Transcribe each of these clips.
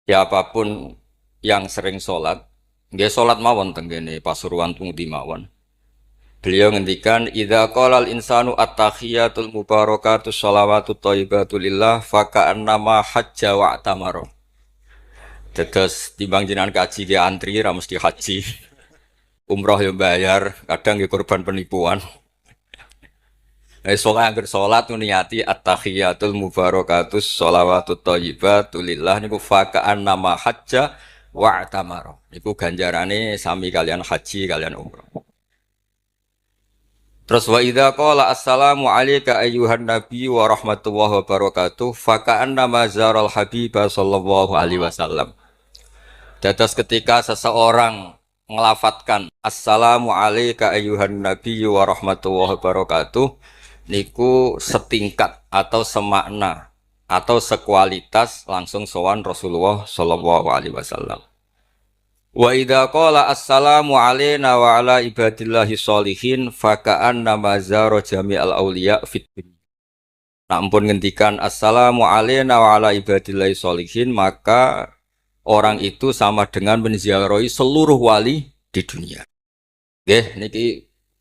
Ya apapun yang sering sholat, nggih sholat mawon tenggene Pasuruan tunggu mawon. Beliau ngendikan idza qala al insanu at-tahiyatul mubarakatus sholawatut thayyibatu lillah faka'annama hajja wa tamaro. Dados timbang jenengan kaji ge antri ra mesti haji. Umroh yo bayar, kadang ge korban penipuan. Soalnya anggar sholat niati at-tahiyatul mubarakatus sholawatut thayyibatu lillah niku faka'annama hajja wa tamaro. Niku ganjarane sami kalian haji kalian umroh. Terus wa idza qala assalamu alayka ayyuhan nabi wa rahmatullahi wa barakatuh fa ka'annama zaral habiba sallallahu alaihi wasallam. Dados ketika seseorang ngelafatkan assalamu alayka ayyuhan nabi wa rahmatullahi wa barakatuh niku setingkat atau semakna atau sekualitas langsung sowan Rasulullah sallallahu alaihi wasallam. Wa idza qala assalamu alayna wa ala ibadillahi sholihin fa ka'anna mazara jami'al auliya fit dunya. Nah, ampun ngendikan assalamu alayna wa ala ibadillahi sholihin maka orang itu sama dengan menziarahi seluruh wali di dunia. Nggih niki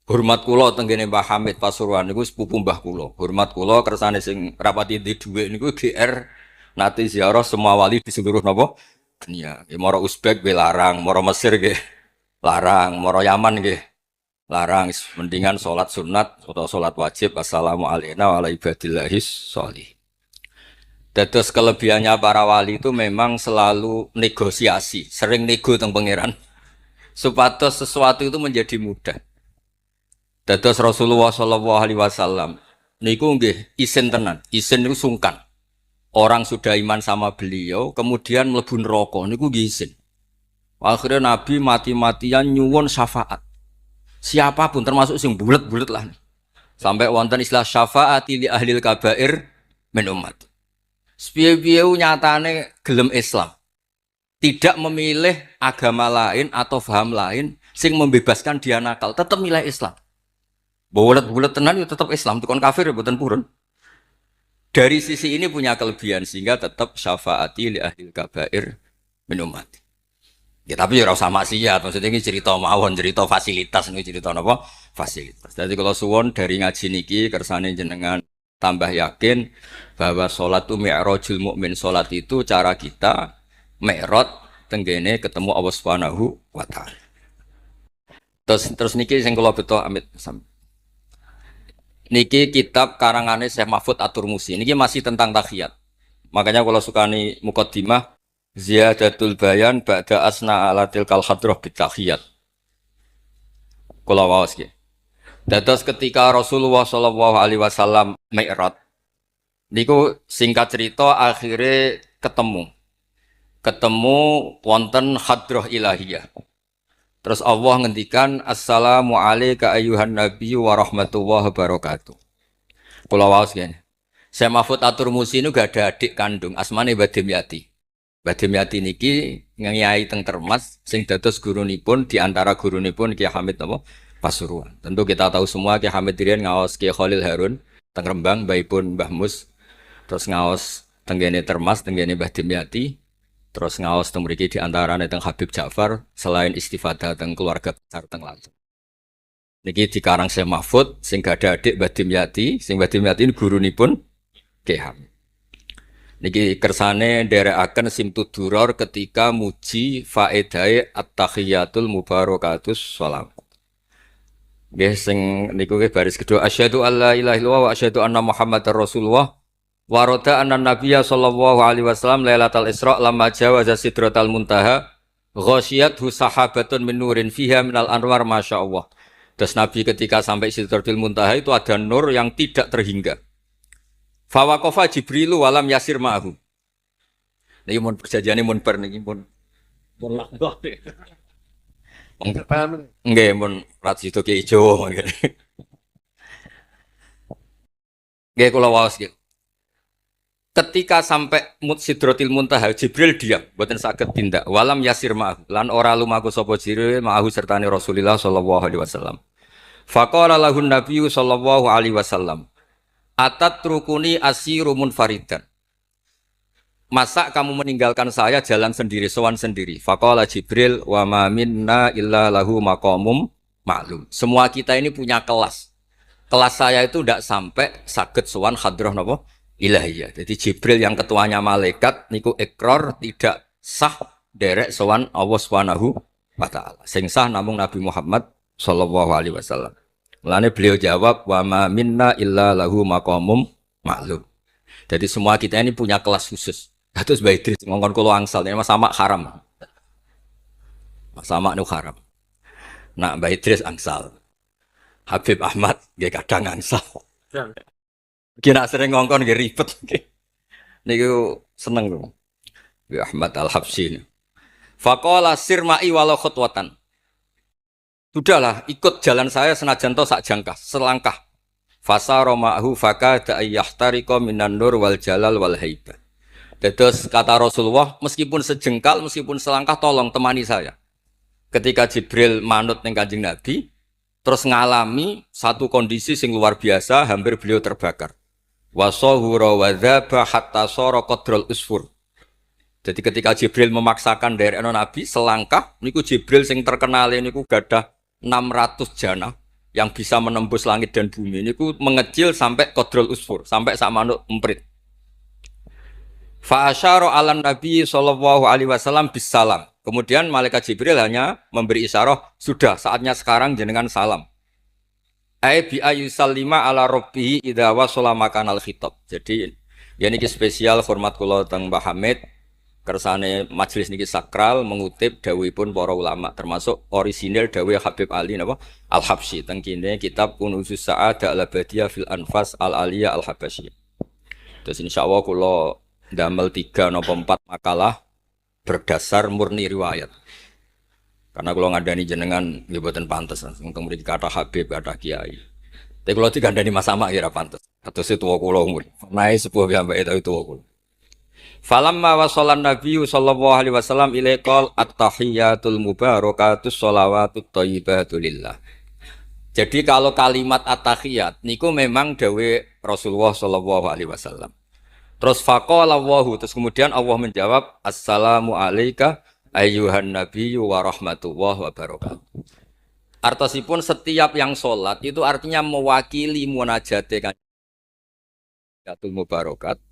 hormat kula tenggene Mbah Hamid Pasuruan niku sepupu Mbah kula. Hormat kula kersane sing rapati di dhuwit niku GR nate ziarah semua wali di seluruh napa dunia. Moro Uzbek ge larang, moro Mesir ge larang, moro Yaman ge larang. Mendingan sholat sunat atau sholat wajib. Assalamualaikum warahmatullahi wabarakatuh. Dados kelebihannya para wali itu memang selalu negosiasi, sering nego teng pangeran. Supados sesuatu itu menjadi mudah. Dados Rasulullah Shallallahu Alaihi Wasallam niku nggih isin tenan, isin niku sungkan. Orang sudah iman sama beliau, kemudian mlebu neraka niku nggih. Akhirnya Nabi mati-matian nyuwun syafaat. Siapapun termasuk sing bulet-bulet lah. Sampai wonten istilah syafaati li ahlil kabair min umat. Sepiye-piye nyatane gelem Islam. Tidak memilih agama lain atau paham lain sing membebaskan dia nakal, tetap milih Islam. Bulet-bulet tenan ya tetap Islam, tukon kafir ya mboten purun. Dari sisi ini punya kelebihan sehingga tetap syafaati li ahlil kabair min umat. Ya tapi ya ora usah maksiat, maksudnya ini cerita mawon, cerita fasilitas ini cerita napa? Fasilitas. Jadi kalau suwon dari ngaji niki kersane jenengan tambah yakin bahwa sholat itu mi'rajul mukmin, sholat itu cara kita mi'raj tenggene ketemu Allah Subhanahu wa taala. Terus niki sing kula beto amit niki kitab karangane Syekh Mahfud At-Turmusi. Niki masih tentang tahiyat. Makanya kalau sukani muqaddimah ziyadatul bayan ba'da asna ala tilkal hadrah bitahiyat. Kula waos nggih. Dados ketika Rasulullah sallallahu alaihi wasallam mi'raj niku singkat cerita akhirnya ketemu wonten hadrah ilahiyah. Terus Allah ngendikan assalamu alayka ayyuhan nabi wa rahmatullahi wabarakatuh. Kula waos ngene. Syekh Mahfud At-Turmusi niku gak ada adik kandung asmane Badim Yati. Badim Yati niki ngiyai teng Termas sing dados gurunipun di antara gurunipun Ki Hamid napa Pasuruan. Tentu kita tahu semua Ki Hamid riyen ngaos Ki Khalil Harun teng Rembang mbaipun Mbah Mus. Terus ngaos tenggene Termas tenggene Badim Yati. Terus ngaos teng mriki di antarane teng Habib Ja'far selain istifadah teng keluarga besar teng Lampung. Niki dikarang Syekh Mahfud sing gak ada adik Badim Yati, sing Badim Yati ini gurunipun Ki Hamid. Niki kersane nderekaken Simtud Duror ketika muji faedahe at-tahiyatul mubarakatus shalam. Nggih sing niku nggih baris kedua asyhadu alla ilaha illallah wa asyhadu anna muhammadar rasulullah. Waroda anan Nabiya sallallahu alaihi wasallam lailatul Isra lamma jawaza sidratal muntaha ghasyiyathu sahabatun min nurin fiha minal anwar masyaallah. Terus Nabi ketika sampai sidratil muntaha itu ada nur yang tidak terhingga. Fa waqafa Jibrilu walam yasir ma'ahu. Niki mun perjanjiane mun bar niki mun lakdoh. Nggih mun rat situ ki ijo nggih. Nggih kula waos nggih. Ketika sampai Sidratil Muntaha Jibril diam, mboten saged tindak. Walam yasir ma'ahu lan ora lumaku sapa Jibril ma'ahu sertane Rasulullah sallallahu alaihi wasallam. Faqala lahun nabiyyu sallallahu alaihi wasallam, "Atat rukuni asiru munfaridan." masa kamu meninggalkan saya jalan sendiri, sowan sendiri? Faqala Jibril wa ma minna illa lahu maqamum ma'lum. Semua kita ini punya kelas. Kelas saya itu tidak sampai saged sowan hadrah napa? Ilahiyah. Jadi Jibril yang ketuanya malaikat niku ikrar tidak sah derek sowan Allah Subhanahu wa taala. Sing sah namung Nabi Muhammad sallallahu alaihi wasallam. Mulane beliau jawab wa ma minna illa lahu maqamum ma'lum. Jadi semua kita ini punya kelas khusus. Terus Mbak Idris ngongkon kula angsal ini sama haram. Sama nu haram. Nak Mbak Idris angsal. Habib Ahmad nggih kadang angsal. Kira sering ngongkon nggih ribet. Niku seneng lho. Mbak Ahmad Al-Habsyi. Faqala sirma'i walau khutwatan. Sudahlah, ikut jalan saya senajan to sak jangkah, selangkah. Fasara ma'hu fakada ayyahtariqa minan nur wal jalal wal haibah. Terus kata Rasulullah, meskipun sejengkal, meskipun selangkah, tolong temani saya. Ketika Jibril manut ning Kanjeng Nabi, terus ngalami satu kondisi sing luar biasa, hampir beliau terbakar. Wasahura wadzaba hatta sara qadrul usfur. Jadi ketika Jibril memaksakan dari Nabi selangkah, niku Jibril sing terkenal niku gadah 600 jana yang bisa menembus langit dan bumi. Niku mengecil sampai qadrul usfur, sampai sak manuk emprit. Fa asyara 'alan Nabi sallallahu alaihi wasallam bisalam. Kemudian malaikat Jibril hanya memberi isyarah, sudah saatnya sekarang jenengan salam. Ai bi ayyusallima ala rabbih idza wasala makanal khitab. Jadi ya niki spesial hormat kula teng Mbah Hamid. Kersane majelis niki sakral mengutip dawuhipun para ulama termasuk orisinil dawuh Habib Ali napa Al-Habsyi teng kene kitab Kunuzus Sa'adah Al-Abadiyah fil Anfas Al-Aliyah Al-Habasyiyah. Terus insyaallah kula ndamel 3 napa 4 makalah berdasar murni riwayat. Karena kula ngandani jenengan nggih boten pantes teng mriki kata Habib kata Kiai. Tapi kula digandani Mas Sama ya ora pantes. Kados tuwa kula umur. Nae sepuh piyambake tapi tuwa kula. Falamma wasallan Nabiyyu sallallahu alaihi wasallam ilaikal at-tahiyyatul mubarakatus sholawatut thayyibatu lillah. Jadi kalau kalimat at-tahiyyat niku memang dawuh Rasulullah sallallahu alaihi wasallam. Terus faqala Allahu terus kemudian Allah menjawab assalamu alayka ayyuhan nabiyyu wa rahmatullahi wa barakatuh. Artosipun setiap yang sholat itu artinya mewakili munajate Yatul Mubarakat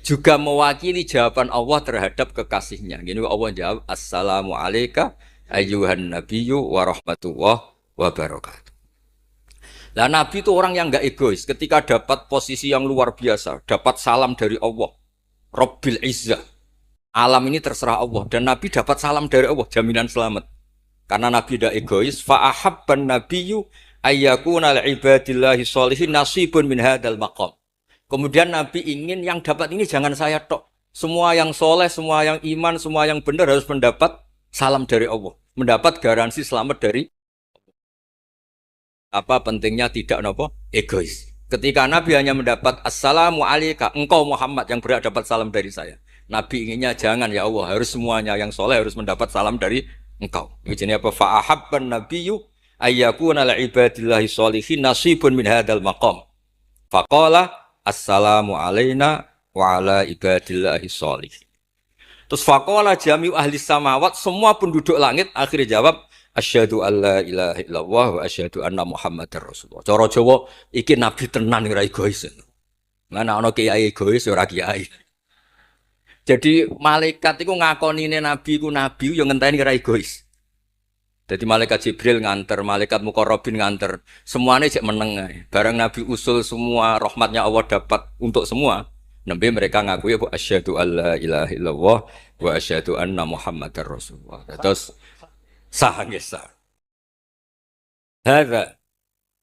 juga mewakili jawaban Allah terhadap kekasihnya. Gini Allah jawab assalamu alayka ayyuhan nabiyyu wa rahmatullahi wa barakatuh. Nah Nabi itu orang yang enggak egois ketika dapat posisi yang luar biasa, dapat salam dari Allah Rabbil Izzah. Alam ini terserah Allah dan Nabi dapat salam dari Allah, jaminan selamat. Karena Nabi tidak egois, fa ahabban nabiyyu ayyakuna li ibadillahi sholihin nasibun min hadzal maqam. Kemudian Nabi ingin yang dapat ini jangan saya tok. Semua yang soleh, semua yang iman, semua yang benar harus mendapat salam dari Allah. Mendapat garansi selamat dari apa pentingnya tidak nopo egois. Ketika Nabi hanya mendapat assalamu alayka engkau Muhammad yang berhak dapat salam dari saya. Nabi inginnya jangan ya Allah harus semuanya yang soleh harus mendapat salam dari engkau. Ini apa fa ahabban nabiyyu ayyakuna li ibadillahi sholihin nasibun min hadzal maqam. Faqala assalamu alayna wa ala ibadillahi sholih. Terus faqala jami'u ahli samawat semua penduduk langit akhirnya jawab asyhadu alla ilaha illallah wa asyhadu anna muhammadar rasulullah. Cara Jawa iki nabi tenan ora egois. Mana ana kiai egois ora kiai. Jadi malaikat iku ngakonine nabi ku nabi yo ngenteni ora egois. Jadi malaikat Jibril nganter, malaikat Muqarrabin nganter, semuanya cek meneng ae. Barang Nabi usul semua rahmatnya Allah dapat untuk semua. Nabi mereka ngaku ya asyhadu alla ilaha illallah wa asyhadu anna muhammadar rasulullah. Terus sah nggih sah. Hadza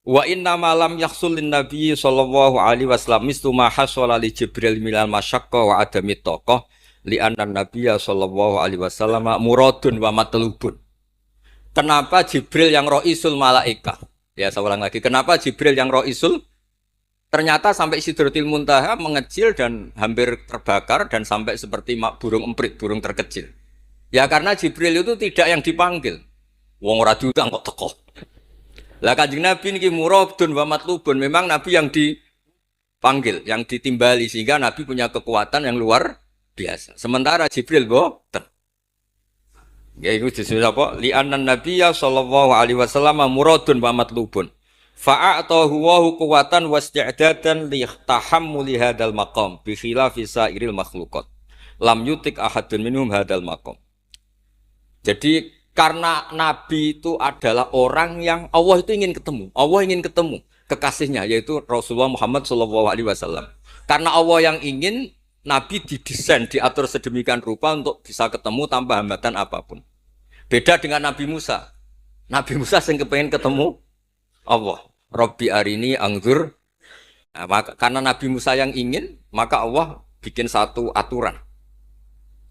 wa inna ma lam yahsul lin nabi sallallahu alaihi wasallam mislu ma hasala li Jibril minal masyaqqa wa adami taqah li anna nabiyya sallallahu alaihi wasallam muradun wa matlubun. Kenapa Jibril yang roisul malaika? Ya saya ulang lagi. Kenapa Jibril yang roisul? Ternyata sampai Sidratil Muntaha mengecil dan hampir terbakar dan sampai seperti burung emprit, burung terkecil. Ya karena Jibril itu tidak yang dipanggil. Wong ora diundang kok teko. Lah Kanjeng Nabi niki muradun wa matlubun. Memang Nabi yang dipanggil, yang ditimbali sehingga Nabi punya kekuatan yang luar biasa. Sementara Jibril boten. Ya iku disebut apa? Li annan nabiyya sallallahu alaihi wasallam muradun wa matlubun. Fa'atahu wa quwwatan wasti'dadan li tahammuli hadzal maqam bi khilafi sairil makhluqat. Lam yutik ahadun minhum hadzal maqam. Jadi karena Nabi itu adalah orang yang Allah itu ingin ketemu. Allah ingin ketemu kekasihnya yaitu Rasulullah Muhammad sallallahu alaihi wasallam. Karena Allah yang ingin, Nabi didesain, diatur sedemikian rupa untuk bisa ketemu tanpa hambatan apapun. Beda dengan Nabi Musa. Nabi Musa yang kepengen ketemu Allah. Rabbi arini angzur. Nah, karena Nabi Musa yang ingin, maka Allah bikin satu aturan.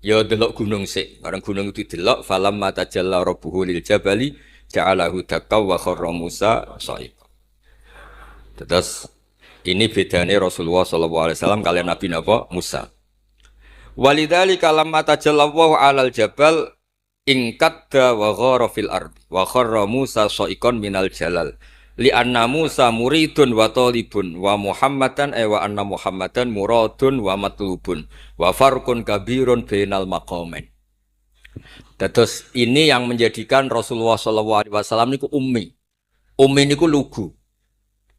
Ya delok gunung sik. Barang gunung itu delok, falamma tajalla rabbuhu lil jabali ja'alahu dakka wa kharra Musa sha'iqa. Terus ini bedanya Rasulullah SAW kalian Nabi Musa. Walidzalika lamma tajallallahu 'alal jabal ingkadda wa ghara fil ardi wa kharra Musa sha'iqan minal jalal. Li anna Musa muridun wa talibun wa Muhammadan wa anna Muhammadan muradun wa matlubun wa farqun kabirun bainal maqamain. Terus ini yang menjadikan Rasulullah SAW niku ummi. Ummi niku lugu.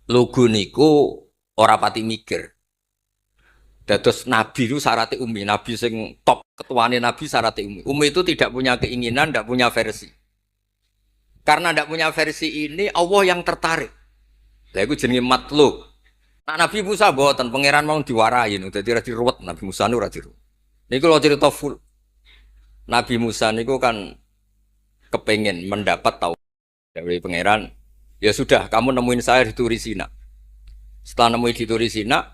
Lugu niku ora pati mikir. Dados Nabi itu syaratnya ummi. Nabi sing top ketuane Nabi syaratnya ummi. Ummi itu tidak punya keinginan, tidak punya versi. Karena tidak punya versi ini, Allah yang tertarik. Lah iku jenenge matlub. Nah, Nabi Musa mboten pangeran mau diwarai niku dadi ora diruwet Nabi Musa niku ora diruwet. Niku lho cerita full. Nabi Musa niku kan kepengen mendapat tahu dari pangeran. Ya sudah, kamu nemuin saya di Turi Sina. Setelah nemuin di Turi Sina,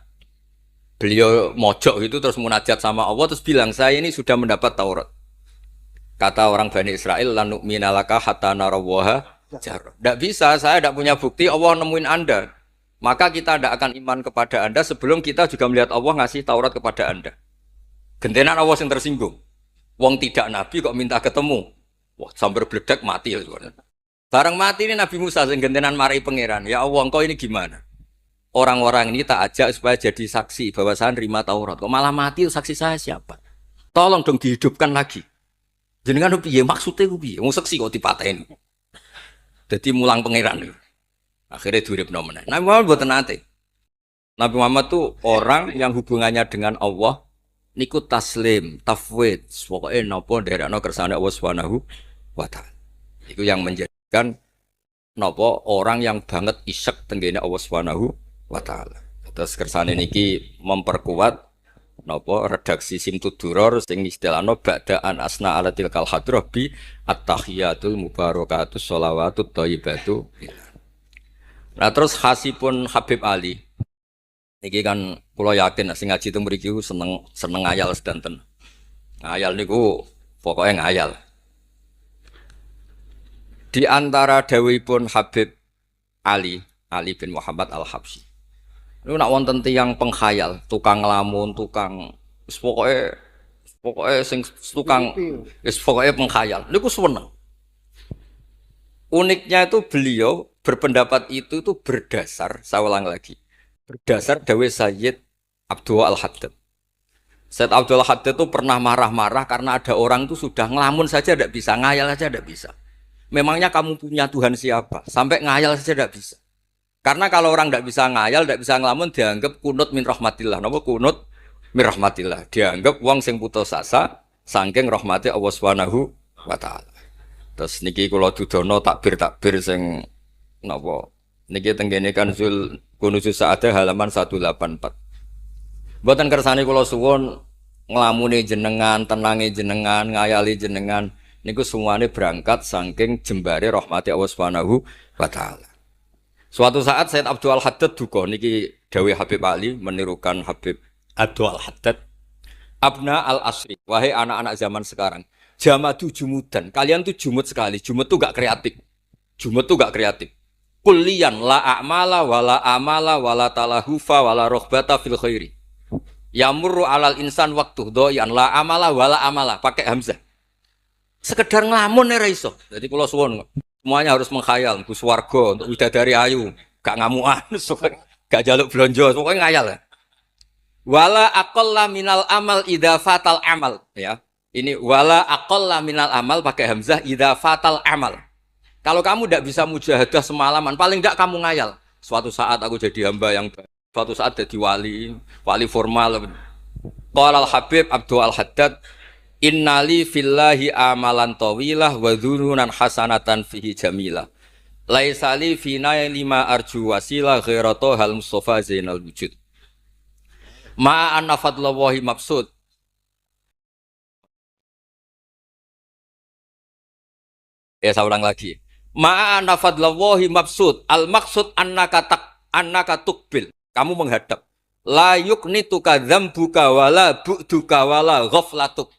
beliau mojok gitu terus munajat sama Allah terus bilang saya ini sudah mendapat Taurat. Kata orang Bani Israel lan nu'mina laka hatta narawaha jar. Tidak bisa, saya tidak punya bukti Allah nemuin Anda. Maka kita tidak akan iman kepada Anda sebelum kita juga melihat Allah ngasih Taurat kepada Anda. Gentenan Allah yang tersinggung. Wong tidak nabi kok minta ketemu. Wah, sambar bledek mati ya sebenarnya. Barang mati ini Nabi Musa sing gentenan marahi pangeran. Ya Allah, engkau ini gimana? Orang-orang ini tak ajak supaya jadi saksi bahwa saya nerima Taurat. Kok malah mati saksi saya siapa? Tolong dong dihidupkan lagi. Jenengan piye maksudnya piye? Wong saksi kok dipateni. Dadi mulang pangeran. Akhirnya diuripno meneh. Nabi Muhammad mboten nate. Nabi Muhammad tuh orang yang hubungannya dengan Allah niku taslim, tafwid, pokoke napa nderekno kersane Allah Subhanahu wa taala. Iku yang menjadikan napa orang yang banget isyek tenggene Allah Subhanahu wa taala. Terus kersane niki memperkuat napa redaksi Simtud Duror sing istilahno ba'da an asna ala tilkal hadrah bi at-tahiyatul mubarakatus sholawatut thayyibatu. Nah terus khasipun Habib Ali niki kan kula yakin sing ngaji teng mriki seneng ngayal sedanten. Ngayal niku pokoke ngayal. Di antara dawuhipun Habib Ali bin Muhammad Al-Habsyi. Niku nak wonten tiyang pengkhayal, tukang nglamun, tukang wis pokoke sing tukang wis pokoke pengkhayal. Niku seneng. Uniknya itu beliau berpendapat itu berdasar, saya ulang lagi. Berdasar dawuh Sayyid Abdul Al-Haddad. Sayyid Abdul Al-Haddad itu pernah marah-marah karena ada orang itu sudah ngelamun saja tidak bisa, ngayal saja tidak bisa. Memangnya kamu punya Tuhan siapa? Sampai ngayal saja tidak bisa. Karena kalau orang tidak bisa ngayal, tidak bisa ngelamun, dianggap kunut min rahmatillah. Napa kunut min rahmatillah? Dianggap wong sing putus asa saking rahmati Allah Subhanahu wa taala. Terus niki kula dudono takbir sing napa? Niki tenggene Kanzul Kunuzus Sa'adah halaman 184. Mboten kersane kula suwun nglamune jenengan, tenange jenengan, ngayali jenengan. Niku semuanya berangkat saking jembare rahmati Allah Subhanahu wa taala. Suatu saat Sayyid Abdul Al-Haddad duka niki dawuh Habib Ali menirukan Habib Abdul Al-Haddad. Abna al-asri, wahai anak-anak zaman sekarang, jamadu jumudan. Kalian tuh jumud sekali. Jumud tuh gak kreatif. Jumud tuh gak kreatif. Kulliyan la a'mala wala amala wala talahufa wala rohbata fil khairi. Yamurru alal insan waktu doyan la amala wala amala pakai hamzah. Sekedar ngelamun ora iso. Jadi kula suwun semuanya harus menghayal Gus Warga untuk widadari ayu, gak ngamukan, gak jaluk blonjo, pokoknya ngayal. Wala aqalla minal amal idza fatal amal ya. Ini wala aqalla minal amal pakai hamzah idza fatal amal. Kalau kamu tidak bisa mujahadah semalaman, paling tidak kamu ngayal. Suatu saat aku jadi hamba yang baik. Suatu saat jadi wali, wali formal. Qala al-Habib Abdul Al-Haddad, innali fillahi amalan tawilah wa dhununan hasanatan fihi jamilah. Laisali fina lima arju wasilah ghairata hal Mustafa Zainal Wujud. Ma anna fadlallahi mabsud. Ya saya ulang lagi. Ma anna fadlallahi mabsud. Al maksud annaka tukbil. Kamu menghadap. La yuknituka dzambuka wala bu'duka wala ghaflatuk.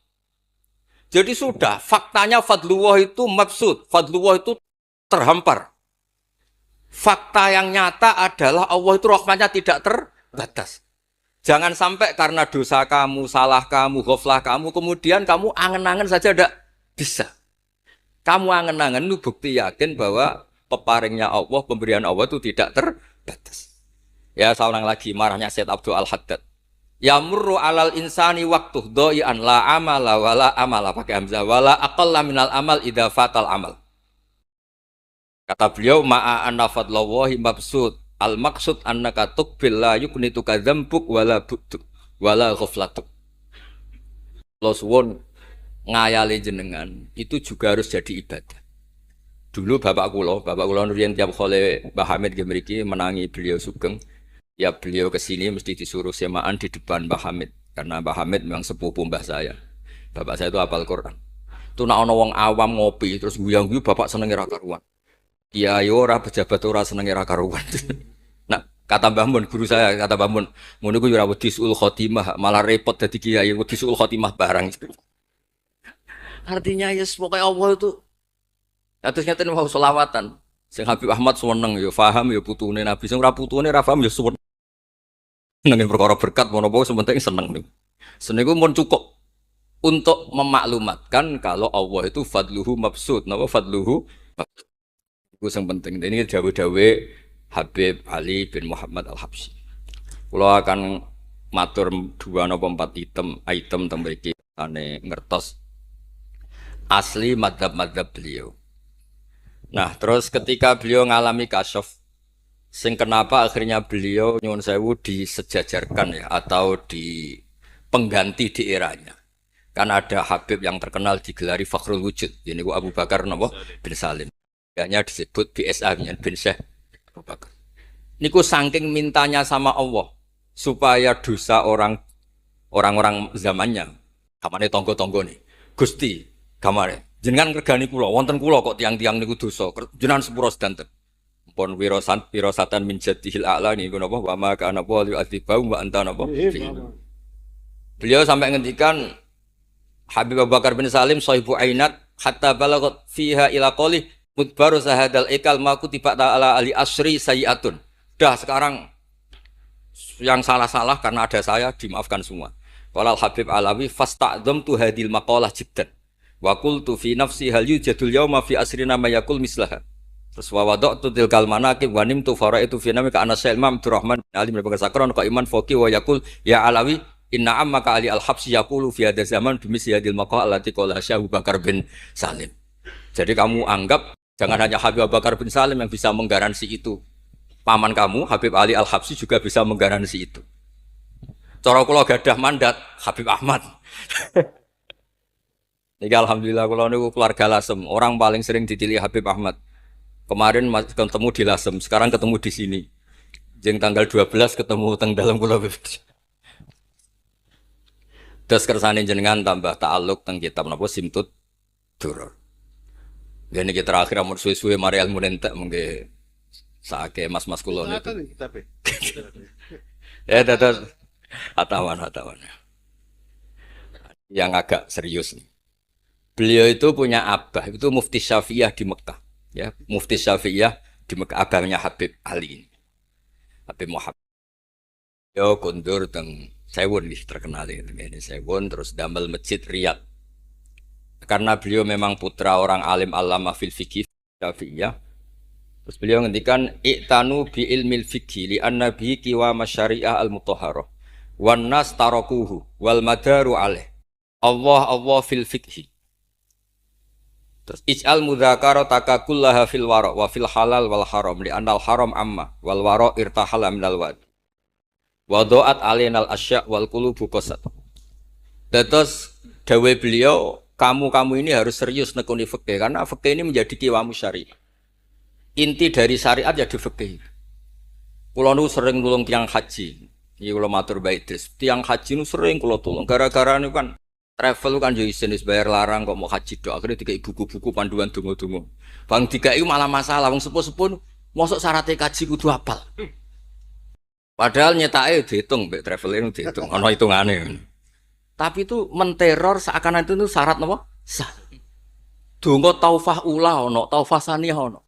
Jadi sudah faktanya fadlullah itu mabsud. Fadlullah itu terhampar. Fakta yang nyata adalah Allah itu rahmatnya tidak terbatas. Jangan sampai karena dosa kamu, salah kamu, ghaflah kamu, kemudian kamu angen-angen saja tidak bisa. Kamu angen-angen itu bukti yakin bahwa peparingnya Allah, pemberian Allah itu tidak terbatas. Ya, saya ulang lagi marahnya Syed Abdul Al-Haddad. Yamurru alal insani waktu doi'an la amala wala amala pakai hamzah wala aqalla minal amal idza fatal amal. Kata beliau ma'a anna fadlallahi mabsud. Al maksud annaka tuqbil la yuknituka dzambuk wala bu'duk wala ghaflatuk. Lo suwun ngayali jenengan itu juga harus jadi ibadah. Dulu bapak kula nurian tiap kali Mbah Hamid nggih mriki menangi beliau sugeng, ya beliau kesini mesti disuruh semaan di depan Mbah Hamid karena Mbah Hamid memang sepupu mbah saya. Bapak saya itu hafal Quran. Itu nak ana wong awam ngopi terus guyang-guyu bapak seneng ra karuan. Kiai ora pejabat ora seneng ra karuan. Nah, kata Mbah Mun guru saya, kata Mbah Mun, ngono iku ora wedi suul khotimah, malah repot dadi kiai wedi suul khotimah barang. Artinya ya pokoknya Allah itu atus ngeten mau selawatan. Sing Habib Ahmad seneng ya paham ya putune Nabi, sing ora putune ra paham ya suwen. Nang perkara berkat menapa sementing seneng niku. Seneng iku mun cukup untuk memaklumatkan kalau Allah itu fadluhu mabsud. Napa fadluhu mabsud. Iku sing penting. Ini dawuh-dawuh Habib Ali bin Muhammad Al-Habsyi. Kula akan matur 2 napa 4 item teng mriki ane ngertos asli madzhab-madzhab beliau. Nah, terus ketika beliau ngalami kasyaf, sing kenapa akhirnya beliau nyuwun sewu disejajarkan ya atau di pengganti di eranya. Kan ada Habib yang terkenal digelari Fakhrul Wujud, ini Abu Bakar napa bin Salim. Hanya disebut BSA bin Syekh Abu Bakar. Niku saking mintanya sama Allah supaya dosa orang-orang zamannya, kamane tonggo-tonggo nih, Gusti kamare jenengan ngregani kula wonten kula kok tiang-tiang niku dosa jenengan sepura sedanten pun wirosatan min jadihil a'la niku napa wa ma kana wa yu'adzibau wa anta napa beliau sampai ngendikan Habib Abu Bakar bin Salim sahibu ainat hatta balagat fiha ila qali mudbaru sahadal ikal ma kutiba ta'ala ali asri sayiatun dah sekarang yang salah-salah karena ada saya dimaafkan semua. Qala Habib Alawi fasta'dzamtu hadil maqalah jiddan wa qultu fi nafsi hal yujadul yauma fi asrina ma yaqul mislaha. Terus wa wada'tu tilkal manaqib wa nimtu faraitu fi namika ana Syekh Imam Abdurrahman bin Ali bin Bakar Sakron qa iman faqih wa yaqul ya Alawi inna ammaka Ali al-Habsyi yaqulu fi hadha zaman bimisli hadil maqal allati qala Syekh Abu Bakar bin Salim. Jadi kamu anggap jangan hanya Habib Abu Bakar bin Salim yang bisa menggaransi itu. Paman kamu Habib Ali Al-Habsyi juga bisa menggaransi itu. Cara kula gadah mandat Habib Ahmad. Niki alhamdulillah kula niku keluarga Lasem, orang paling sering dipilih Habib Ahmad. Kemarin ketemu di Lasem, sekarang ketemu di sini. Jeng tanggal 12 ketemu teng dalam kula. Terus kersane jenengan tambah ta'aluk teng kitab napa Simtud Duror. Dene iki terakhir amur suwe-suwe mari ilmu entek mengke sake mas-mas kula niku. Ya dados hatawan. Yang agak serius nih. Beliau itu punya abah, itu Mufti Syafi'iyah di Mekah. Ya, Mufti Syafi'iyah di Mekah, abahnya Habib Ali. Habib Muhammad. Yo kondur teng Sewon nih terkenal ini Sewon terus damel masjid Riyadh. Karena beliau memang putra orang alim alama fil fikih Syafi'iyah. Terus beliau ngendikan iktanu bi ilmil fikih li anna bihi qiwam syariah al mutahharah wan nas tarakuhu wal madaru alaih. Allah Allah fil fikhi. Terus ij'al mudzakarata kullaha fil wara wa fil halal wal haram li anal haram amma wal wara irtahala minal wad. Wa dha'at alainal asya' wal qulubu qasat. Terus dawuh beliau, kamu ini harus serius nekuni fikih karena fikih ini menjadi kiwamu syariat. Inti dari syariat ya di fikih. Kula nu sering nulung tiyang haji. Iki kula matur bae Idris. Tiyang haji nu sering kula tulung gara-gara niku kan travel kan yo isin wis bayar larang kok mau haji tok. Akhire dikai buku-buku panduan donga-donga. Bang dikai malah masalah wong sepuh-sepuh mosok syaratnya kaji kudu hafal. Padahal nyetake diitung mbek traveler diitung ana hitungane. Tapi itu menteror seakan itu syarat napa? Sah. Donga taufah ula ana, taufah saniyah ana.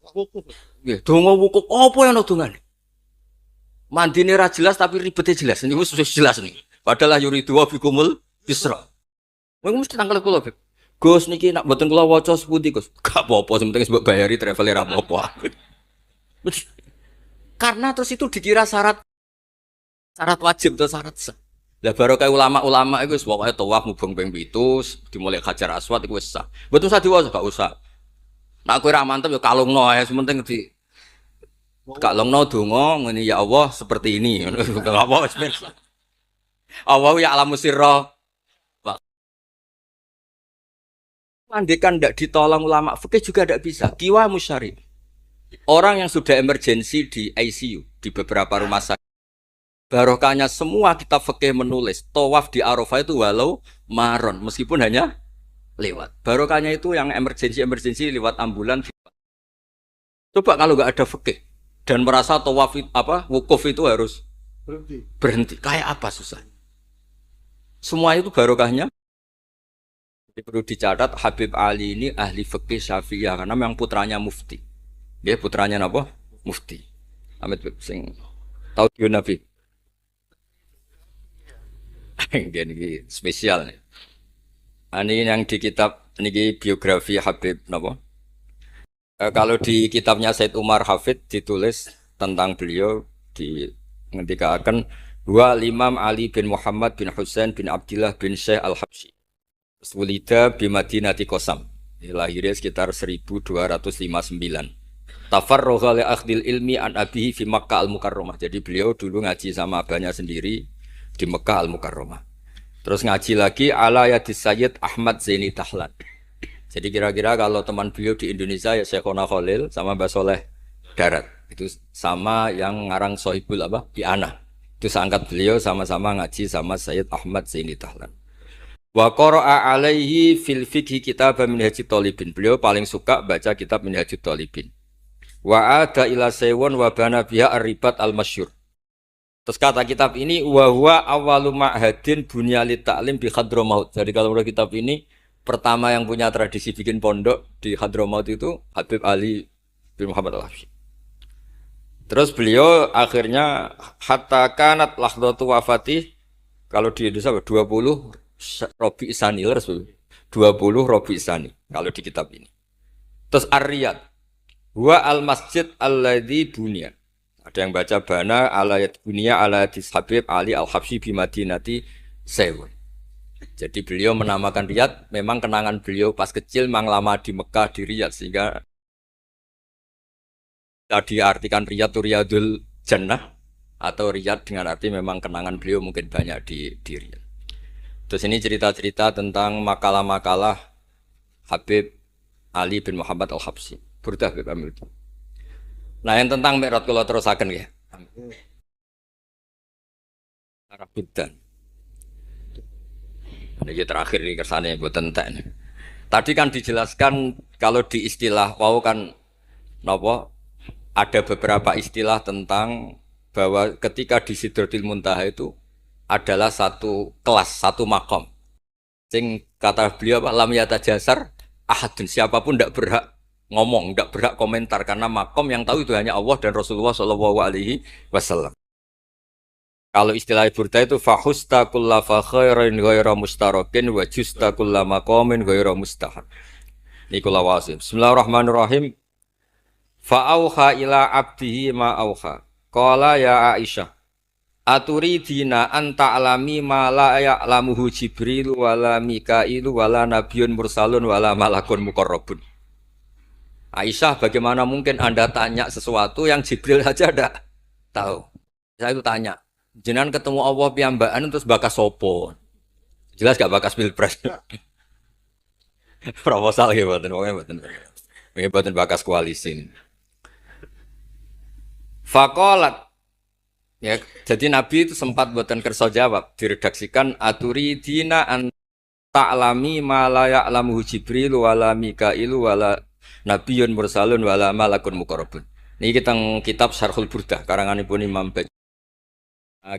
Nggih, donga wukuf apa yang ana dongane? Mandine ra jelas tapi ribete jelas. Niku wis jelas nih. Padahal yuridu wa bikumul yusra. Wong mesti tangkel kula, Beb. Gus niki nak mboten kula waca sepundi, Gus? Gak apa-apa, sementing mbok bayari traveler apa-apa. Karena terus itu dikira syarat wajib atau syarat sah. Lah barokah ulama-ulama iku wis pokoke tawaf mubeng ping 7 dimulai Hajar Aswad iku wis sah. Mboten usah diwaca, gak usah. Nek kowe ra mantep ya kalungno ae, sementing di kalungno donga ngene ya Allah seperti ini. Gak apa wis pirsa. Allah ya alamu sirra. Andekan ndak ditolong ulama fikih juga ndak bisa. Kiwa musyari. Orang yang sudah emergensi di ICU di beberapa rumah sakit. Barokahnya semua kitab fikih menulis tawaf di Arafah itu walau maron meskipun hanya lewat. Barokahnya itu yang emergensi lewat ambulan. Coba kalau nggak ada fikih dan merasa tawaf wukuf itu harus berhenti. Kayak apa susah? Semua itu barokahnya. Jadi perlu dicatat Habib Ali ini ahli fikih Syafi'iyah karena memang putranya mufti. Dia putranya apa? Mufti. Amit sing tahu Nabi. Ini spesial nih. Ini yang di kitab ini biografi Habib napa? Kalau di kitabnya Said Umar Hafid ditulis tentang beliau di ngendikaken dua Imam Ali bin Muhammad bin Husain bin Abdullah bin Syekh Al-Habsyi. Wulida bi Madinati Qasam. Lahirnya sekitar 1259. Tafarragha li akhdil ilmi an abihi fi Makkah Al-Mukarramah. Jadi beliau dulu ngaji sama abahnya sendiri di Mekah Al-Mukarramah. Terus ngaji lagi ala yadis Sayyid Ahmad Zaini Dahlan. Jadi kira-kira kalau teman beliau di Indonesia ya Syekhona Khalil sama Mbah Soleh Darat. Itu sama yang ngarang Sohibul Iana. Itu seangkat beliau sama-sama ngaji sama Sayyid Ahmad Zaini Dahlan. Wa qara'a alaihi fil fiqhi kitab Minhajut Thalibin. Beliau paling suka baca kitab Minhajut Thalibin. Wa ada ila saywon wa bana biha ar-ribat al-masyhur. Terus kata kitab ini wa huwa awwalu ma'hadin bunyalit ta'lim bi Hadramaut. Jadi kalau menurut kitab ini pertama yang punya tradisi bikin pondok di Hadramaut itu Habib Ali bin Muhammad Al-Habsyi. Terus beliau akhirnya hatta kanat lahdatu wafati kalau di Indonesia 20 Robi Isani 20 Robi Isani kalau di kitab ini. Terus Ar-Riyad wa al-masjid alladzi bunya. Ada yang baca bana alayat bunya ala Habib Ali Al-Habsyi bi Madinati Sewon. Jadi beliau menamakan Riyad memang kenangan beliau pas kecil memang lama di Mekah di Riyad sehingga tadi artikan Riyad itu Riyadul Jannah atau Riyad dengan arti memang kenangan beliau mungkin banyak di Riyad. Terus ini cerita-cerita tentang makalah-makalah Habib Ali bin Muhammad Al-Habsyi. Burdah Habib Amil. Nah yang tentang Mi'raj kalau terusaken ya. Arab Bidan. Ini terakhir nih kersane buat entek. Tadi kan dijelaskan kalau di istilah wau kan napa ada beberapa istilah tentang bahwa ketika di Sidratul Muntaha itu adalah satu kelas, satu makom. Sing kata beliau lam yatajasar ahadun, siapapun tidak berhak ngomong, tidak berhak komentar karena makom yang tahu itu hanya Allah dan Rasulullah SAW. Kalau istilah burda itu fahusta kulla fakhairin ghaira mustarakin wa justa kulla maqamin ghaira mustahar. Niku lawasim. Bismillahirrahmanirrahim. Fa auha ila abdihi ma auha. Qala ya Aisyah Aturi dina anta alami ma la ya'lamuhu Jibril wala Mikailu wala nabiyyun mursalun wala malakun muqarrabun. Aisyah, bagaimana mungkin Anda tanya sesuatu yang Jibril saja tidak tahu? Saya itu tanya, jenengan ketemu Allah piyambakan terus bakas sopo? Jelas gak bakas pilpres? Proposal gitu, buatan bakas koalisi. Fakolat. Ya, jadi Nabi itu sempat buatan kerso jawab, diredaksikan aturi dina an ta'lami ma la ya'lamuhu Jibril wala Mikailu wala nabiyyun mursalun wala malakun muqarrabun. Niki kita kitab Syarhul Burdah karanganipun Imam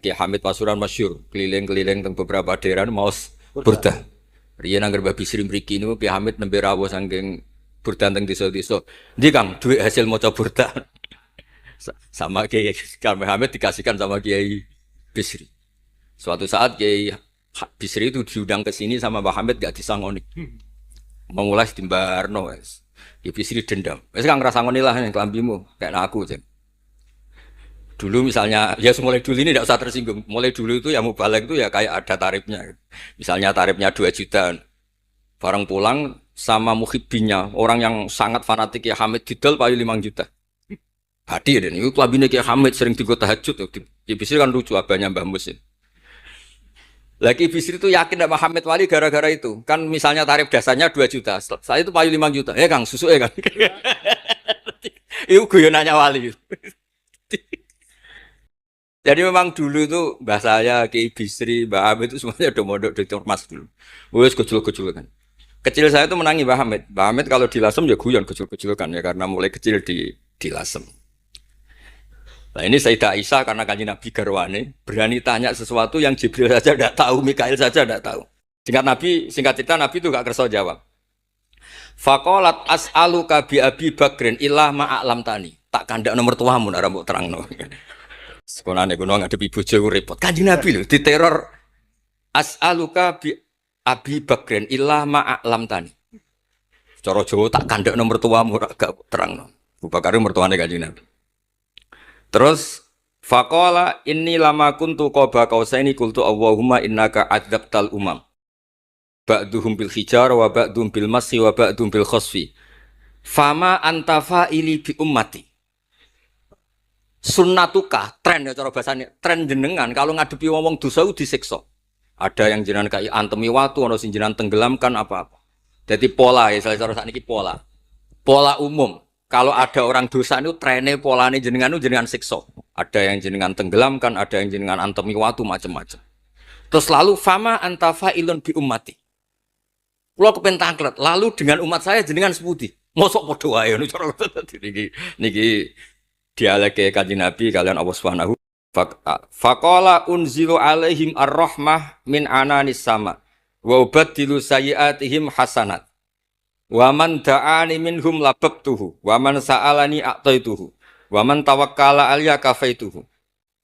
Ki Hamid Pasuruan masyhur, keliling-keliling teng beberapa daerah maos Burdah. Riyen anggar babi Sri mriki niku Ki Hamid nembe rawuh saking Burdah teng desa-desa. Ndi Kang, duit hasil maca Burdah. Sama Kiai Hamid dikasihkan sama Kiai Bisri. Suatu saat Kiai Bisri itu diundang ke sini sama Mbah Hamid gak disangoni. Memulai dimbarno wes. Kiai Bisri dendam. Wes Kang ngrasangoni lah yang kelambimu kayak aku jen. Dulu misalnya ya mulai dulu ini tidak usah tersinggung. Mulai dulu itu ya mubalek itu ya kayak ada tarifnya. Misalnya tarifnya 2 juta. Barang pulang sama muhibbinya, orang yang sangat fanatik Kiai Hamid didol payu 5 juta. Hati dan itu kelabine Kiai Hamid sering digo tahajud. Kiai Bisri kan lucu abahnya Mbah Mus. Lagi Bisri itu yakin sama Hamid Wali gara-gara itu. Kan misalnya tarif dasarnya 2 juta. Saya itu payu 5 juta. Ya Kang, susu ya Kang. Itu guyonannya Wali. Jadi memang dulu itu mbah saya, Kiai Bisri, Mbah Hamid itu semuanya udah mondok di Ormas dulu. Wes kecil-kecil kan. Kecil saya itu menangi Mbah Hamid. Mbah Hamid kalau di Lasem ya guyon kecil-kecil kan ya karena mulai kecil di Lasem. Nah ini Sayyidah Aisyah karena kanjeng Nabi garwane berani tanya sesuatu yang Jibril saja tidak tahu, Mikail saja tidak tahu. Singkat cerita Nabi itu gak kerso jawab. Faqalat as'aluka bi Abi Bakrin illah ma'alam tani. Tak kandak nomor tuamu nek mbok terangno. Sekolahane kuno ngadepi bojo repot. Kanjeng Nabi lho diteror as'aluka bi Abi Bakrin illah ma'alam tani. Cara Jawa tak kandak nomor tuamu gak terangno. Abu Bakar mertuane kanjeng Nabi. Terus faqala inni lama kuntu qaba qausaini qultu Allahumma innaka adzabtal umam. Ba'duhum bil hijar wa ba'dhum bil masi wa ba'dhum bil khasfi. Fama anta fa'ili bi ummati. Sunnatuka, tren ya cara bahasane, tren jenengan kalau ngadepi wong dosa disiksa. Ada yang jenengan kai antemi watu, ana sing jenengan tenggelamkan apa-apa. Jadi pola ya cara sakniki pola. Pola umum. Kalau ada orang dosa itu trennya polanya jenengan itu jenengan siksa. Ada yang jenengan tenggelamkan, ada yang jenengan antemi watu macam-macam. Terus lalu fama anta fa'ilun bi ummati. Kulo kepentangklet, lalu dengan umat saya jenengan seputi. Mosok padha wae ngono cara niki dialeke Kanjeng Nabi kalian Allah Subhanahu faqala unzilu alaihim ar-rahmah min ananis sama wa ubaddilu sayyiatihim hasanat. Wa man da'ani minhum lababtuhu wa man sa'alani a'taituhu wa man tawakkala alayya kafaituhu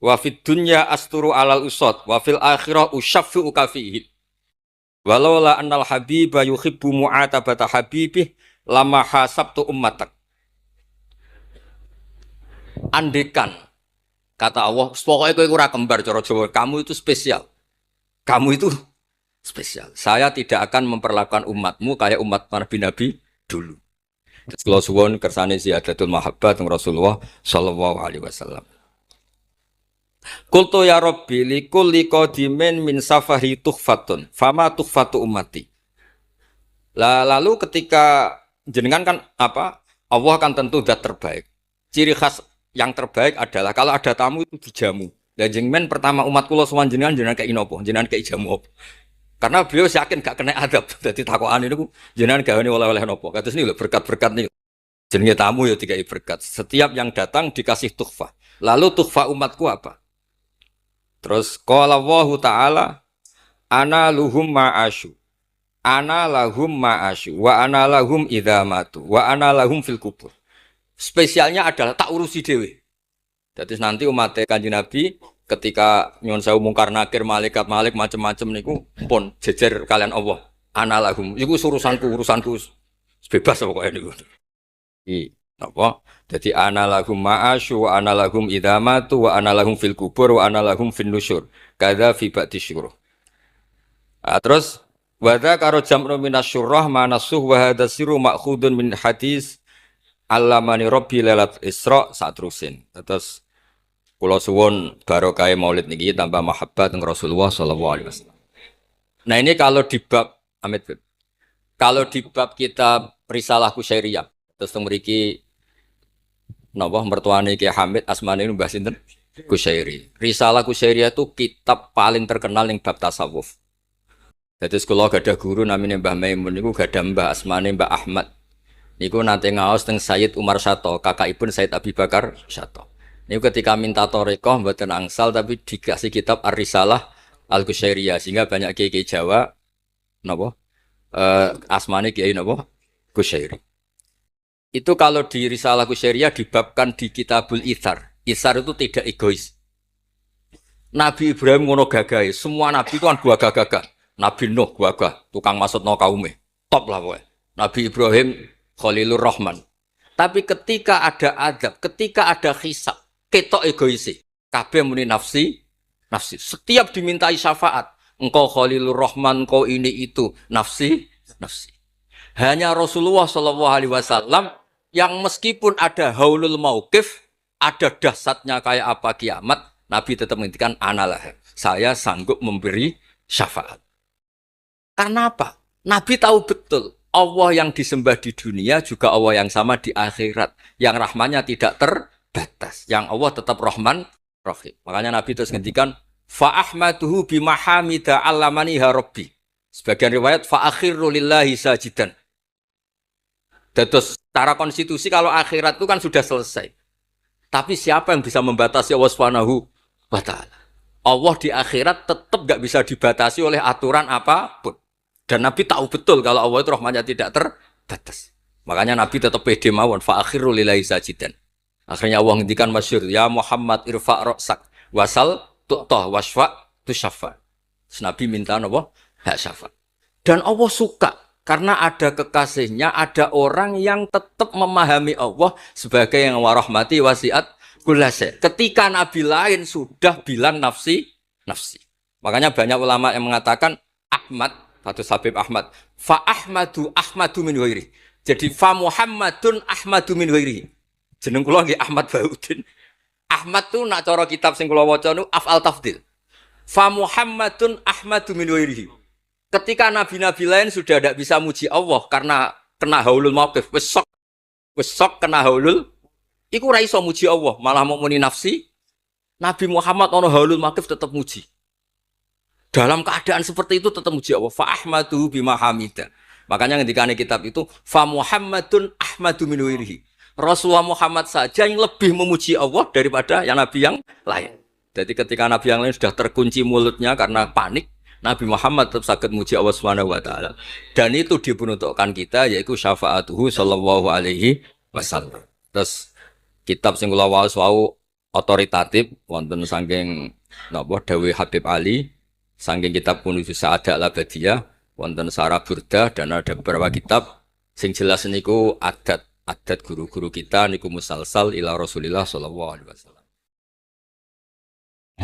wa fid dunya asturu alal usad wa fil akhirah usyaffi'u kafihi walau la annal habiba yuhibbu mu'atabata habibih lama hasabtu ummatak. Andekan kata Allah pokoknya kowe ora kembar cara Jawa, kamu itu spesial, kamu itu spesial. Saya tidak akan memperlakukan umatmu kayak umat Nabi dulu. Kalau suwon kersane ziyadatul mahabbat Rasulullah sallallahu alaihi wasallam. Qultu ya Rabbi likulli qadimin min safari tuhfatun fama tuhfatu ummati. Lalu ketika jenengan kan apa? Allah kan tentu zat terbaik. Ciri khas yang terbaik adalah kalau ada tamu itu dijamu. Dan jenengan pertama umat kula sowan jenengan kayak inopo, jenengan kayak jamu apa? Karena beliau yakin gak kena adab. Jadi takokan itu jenengan gawe oleh-oleh nopo. Kados ini lho berkat-berkat nih. Jenenge tamu ya dikai berkat. Setiap yang datang dikasih tuhfah. Lalu tuhfah umatku apa? Terus qala Allahu ta'ala ana luhum ma'asyu. Ana lahum ma'asyu wa ana lahum idza matu wa ana lahum fil kubur. Spesialnya adalah tak urusi dhewe. Jadi nanti umat Kanjeng Nabi ketika nyuwun sewu mungkar nakir malaikat macam-macam niku pun jejer kalian Allah. Ana lahum. Iku urusanku bebas pokoknya niku. Apa? Jadi ana lahum ma'asyu wa ana lahum idamatu wa ana lahum fil kubur wa ana lahum fin nusyur. Kadza fi ba'di syuruh. Terus wadza karo jam'u minasyurrah manasuh wa hadza sirru ma'khudun min hadis allamani rabbi lailat isra satrusin. Terus kula suwun barokah Maulid niki tambah mahabbat teng Rasulullah sallallahu alaihi wasallam. Nah, ini kalau di bab Amit, kalau di bab kitab Risalah Kusyairiyah, terus mriki napa mertuane Ki Hamid asmane Mbah sinten? Kusyairi. Risalah Kusyairiyah itu kitab paling terkenal ning bab tasawuf. Dadi kula gadah guru namine Mbah Maimun niku gadah Mbah asmane Mbah Ahmad. Niku nate ngaos teng Sayyid Umar Sato, kakakipun Sayyid Abi Bakar Sato. Niku ketika minta thariqah mboten angsal tapi dikasih kitab Ar-Risalah Al-Kusyairiyah sehingga banyak kiai Jawa napa asmane kiai napa Kusyairi. Itu kalau di Risalah Kusyairiyah dibabkan di Kitabul Itsar. Itsar itu tidak egois. Nabi Ibrahim ngono gagahe, semua nabi itu kan gagah-gagah. Nabi Nuh gagah, tukang maksudno kaume. Top lah kowe. Nabi Ibrahim Khalilur Rahman. Tapi ketika ada adab, ketika ada hisab, ketok egoisi. Kabeh muni nafsi. Setiap dimintai syafaat, engkau Khalilur Rahman, engkau ini itu, nafsi. Hanya Rasulullah Shallallahu Alaihi Wasallam yang meskipun ada haulul mauqif, ada dahsyatnya kayak apa kiamat, Nabi tetap menghentikan analah. Saya sanggup memberi syafaat. Karena apa? Nabi tahu betul Allah yang disembah di dunia juga Allah yang sama di akhirat, yang rahmannya tidak terbatas, yang Allah tetap Rahman Rahim. Makanya Nabi terus ngendikan fa ahmaduhu bimahamida allamani rabbi. Sebagian riwayat fa akhiru lillahi sajidan. Terus secara konstitusi kalau akhirat itu kan sudah selesai. Tapi siapa yang bisa membatasi Allah Subhanahu wa taala? Allah di akhirat tetap gak bisa dibatasi oleh aturan apapun. Dan Nabi tahu betul kalau Allah itu rahmatnya tidak terbatas. Makanya Nabi tetap pede mawon fa akhiru lillahi sajidan. Akhirnya Allah ngendikan masyhur, ya Muhammad irfa' ra'sak wasal tu'tah wasfa' tusyafa. Nabi minta napa? Hak syafaat. Dan Allah suka karena ada kekasihnya, ada orang yang tetap memahami Allah sebagai yang warahmati wasiat kulase. Ketika Nabi lain sudah bilang nafsi. Makanya banyak ulama yang mengatakan Ahmad, Fathul Habib Ahmad, fa Ahmadu min ghairi. Jadi fa Muhammadun Ahmadu min ghairi. Jeneng kula nggih Ahmad Baudin. Ahmad tuh nak cara kitab sing kula waca niku af'al tafdil. Fa Muhammadun Ahmadu min ghairihi. Ketika nabi-nabi lain sudah tidak bisa muji Allah karena kena haulul mauqif, wis sok kena haulul, iku ora iso muji Allah, malah mau muni nafsi. Nabi Muhammad ono haulul mauqif tetap muji. Dalam keadaan seperti itu tetap muji Allah. Fa ahmadu bima hamida. Makanya ngendikane kitab itu fa Muhammadun Ahmadu min ghairihi. Rasulullah Muhammad saja yang lebih memuji Allah daripada yang nabi yang lain. Jadi ketika nabi yang lain sudah terkunci mulutnya karena panik, Nabi Muhammad tetap sakit muji Allah Subhanahu wa taala. Dan itu diperuntukkan kita yaitu syafaatuhu sallallahu alaihi wasallam. Terus kitab sing kula waos wau otoritatif wonten saking napa dawuh Habib Ali, saking kitab Kunuz Sa'adah Al-Abadiyah, wonten Sarah Burdah dan ada beberapa kitab sing jelas niku adat guru-guru kita niku musalsal ila Rasulillah sallallahu alaihi wasallam.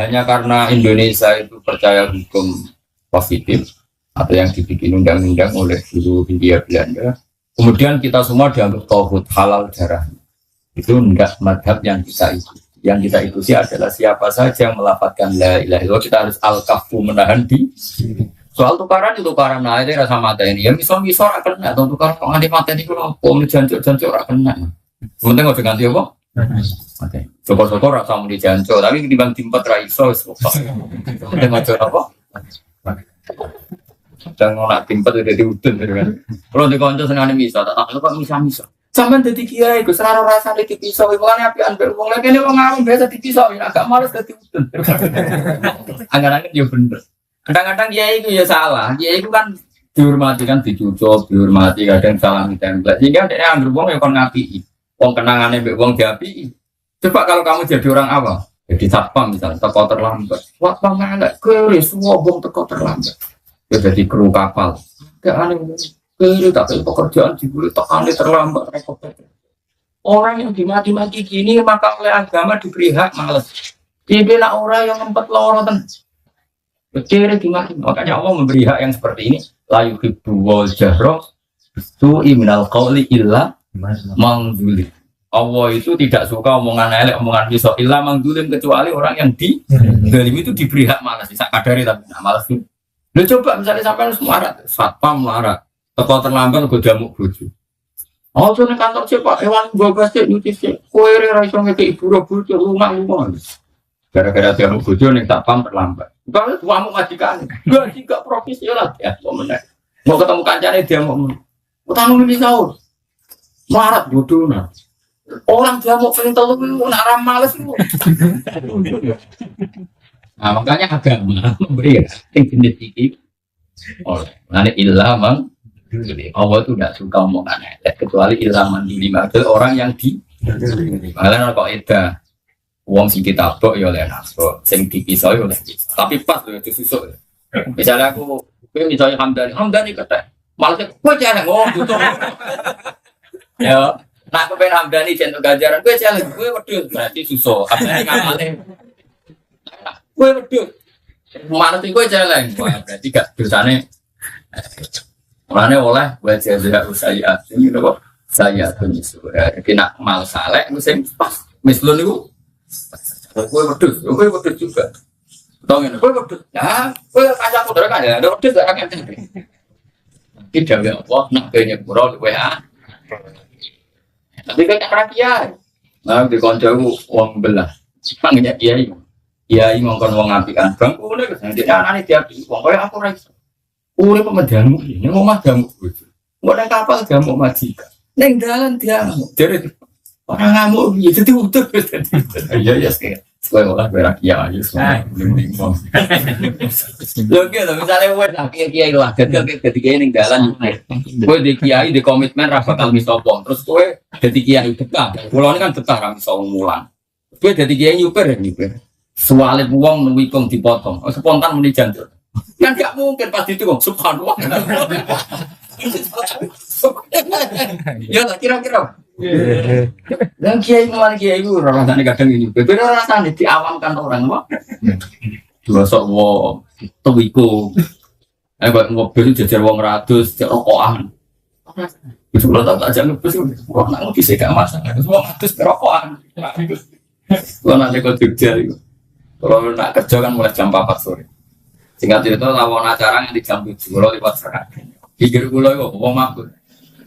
Hanya karena Indonesia itu percaya hukum positif atau yang dibikin undang-undang oleh guru Hindia Belanda, kemudian kita semua dianggap tauhid halal darah. Itu enggak madhab yang kita ikuti. Yang kita ikuti adalah siapa saja yang melafadzkan la ilaha illallah, kita harus al-kafu menahan di. Soal tukaran itu tukaran nah itu rasa mata ini. Yang misal akan kena atau tukaran kok nganti mata ini kalau pom jancuk akan kena. Sebentar nggak ganti apa? Oke. Syukur-syukur rasa mau dijancuk, tapi di bang timpat raiso syukur. Dengan apa? Dan ngonak timpat udah diudun kan. Kalau di konco sengaja misal, tak tahu kok misal. Sampai jadi kiai, gue serara rasa di pisau, ibuannya api anber, uang lagi nih uang ngarung biasa di pisau, agak males jadi udun. Angan-angan dia bener. Kadang-kadang kiai itu ya salah, kiai itu kan dihormati kan dicucuk, dihormati kadang salah ditembak. Sehingga dia anggap uang yang kon ngapi, uang kenangannya be uang diapi. Coba kalau kamu jadi orang awam, jadi satpam misalnya, teko terlambat, wah pangalat, keris, semua uang teko terlambat. Dia jadi kru kapal, gak aneh. Kiri tak pekerjaan dibeli tak aneh terlambat repot. Orang yang dimaki-maki gini maka oleh agama diberi hak males. Dibela orang yang ngempet lorotan. Kecil dimaki. Makanya Allah memberi hak yang seperti ini. La yuhibbu wal jahra su'i minal qawli illa mangzulim. Allah itu tidak suka omongan elek, omongan pisau illa mangzulim, kecuali orang yang zalim itu diberi hak malas. Sak kadari tapi nak malas itu. Lo coba misalnya sampai harus marah, satpam marah, teko terlambat gue jamuk bojo. Oh, tuh nih kantor siapa? Hewan gua pasti nyuci sih. Kue raiso ngeke ibu bojo lunga. Gara-gara jamuk bojo nih satpam terlambat. Kalau kamu majikan, gue juga profesional ya. Mau ketemu kancane dia mau utang ini sahur. Marah bodoh nah. Orang dia mau pengen telu nak ram males lu. Nah, makanya agama memberi yang jenis ini. Oleh nanti ilhamang, Allah itu tidak suka omongan elek kecuali ilhaman di orang yang di. Malah kok itu, uang si kita bok ya oleh nasro, sing dipisah ya oleh. Tapi pas loh itu susuk. Misalnya aku, misalnya Hamdani kata, malah gue jangan ngomong. Ya, nak aku pengen Hamdani jentuk ganjaran, gue challenge, gue wedus berarti susuk. Hamdani ngamalin. Gue wedus, mana sih gue challenge, berarti gak dosane. Mana oleh buat saya usaya, ini loh saya tuh jadi nak mal saleh, musim pas, misalnya itu, gue wedus juga, tongin, gue wedus, ya, gue kasih aku terus kan ya, ada wedus gak akan jadi, tidak ya, wah nak kayaknya kurang WA, tapi kayak rakyat, nah di konco uang belah, panggilnya kiai ngongkon wong apikan bang, udah kesana dia anak tiap uang kayak aku rasa, udah pemedamu ini mau madamu, mau naik kapal dia mau majikan, neng jalan dia, jadi orang ngamuk gitu tuh udah, iya sekian, sekolah olah berakia aja semua, lo gitu misalnya gue kiai lah, ketika ini jalan, gue di kiai di komitmen rapat kami sopong, terus gue jadi kiai betah, pulau ini kan betah kami sopong mulang, gue jadi kiai nyuper. Soalnya uang nuwikong dipotong, spontan muni jantur. Kan gak mungkin pasti itu kok subhanallah. Ya tak kira-kira. Dan kiai malah kiai itu rasanya kadang ini. Berbeda rasanya diawamkan orang apa? Dua sok wong tuwikong. Buat mobil jajar wong ratus, jajar rokokan. Itu lo tak jangan ngebus. Wah nak ngopi sih gak masalah. Semua ratus rokokan. Lo nanti kau Jogja itu. Kalau nak kerja kan mulai jam 4 sore. Singkat cerita lawan acara yang di jam 7 kalau lewat sekarang. Pikir gue loh, wong mabuk,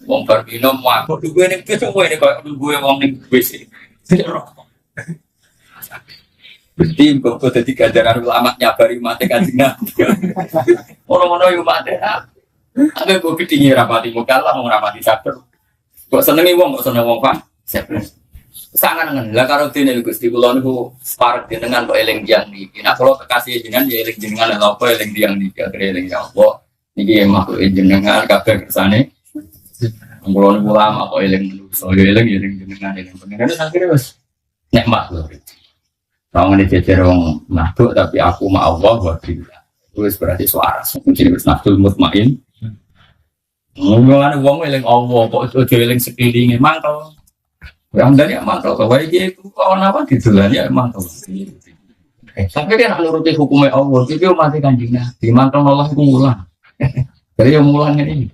wong berbino mabuk. Gue nih kecoh ini kalau gue wong nih WC. Berarti gue tadi kajaran ulama nyabari mati kajian. Orang-orang yang mati, ada gue ketinggi rapati muka lah, mau rapati sabar. Gue senengi wong pak. Sangat dengan lah kalau ini Gusti Kulo niku parek dengan kok eling diang niki. Nah kalau kekasih jenengan ya eling jenengan lha apa eling diang niki akhire eling ya apa niki makhluk jenengan kabeh kersane. Kulo niku lama kok eling manusa ya eling jenengan eling pengen akhire wis nikmat lho. Wong ini jejer wong makhluk tapi aku ma Allah wa billah. Wis berarti suara jadi wis nafsul mutmain. Ngomongane wong eling Allah kok aja eling sekelilinge mangkel. Yang dari mantul, kalau dia itu kawan apa ditulanya mantul. Tapi kan kalau nuruti hukumnya Allah, itu mati kanjingnya. Di mantul Allah itu mulang. Jadi yang mulang ini,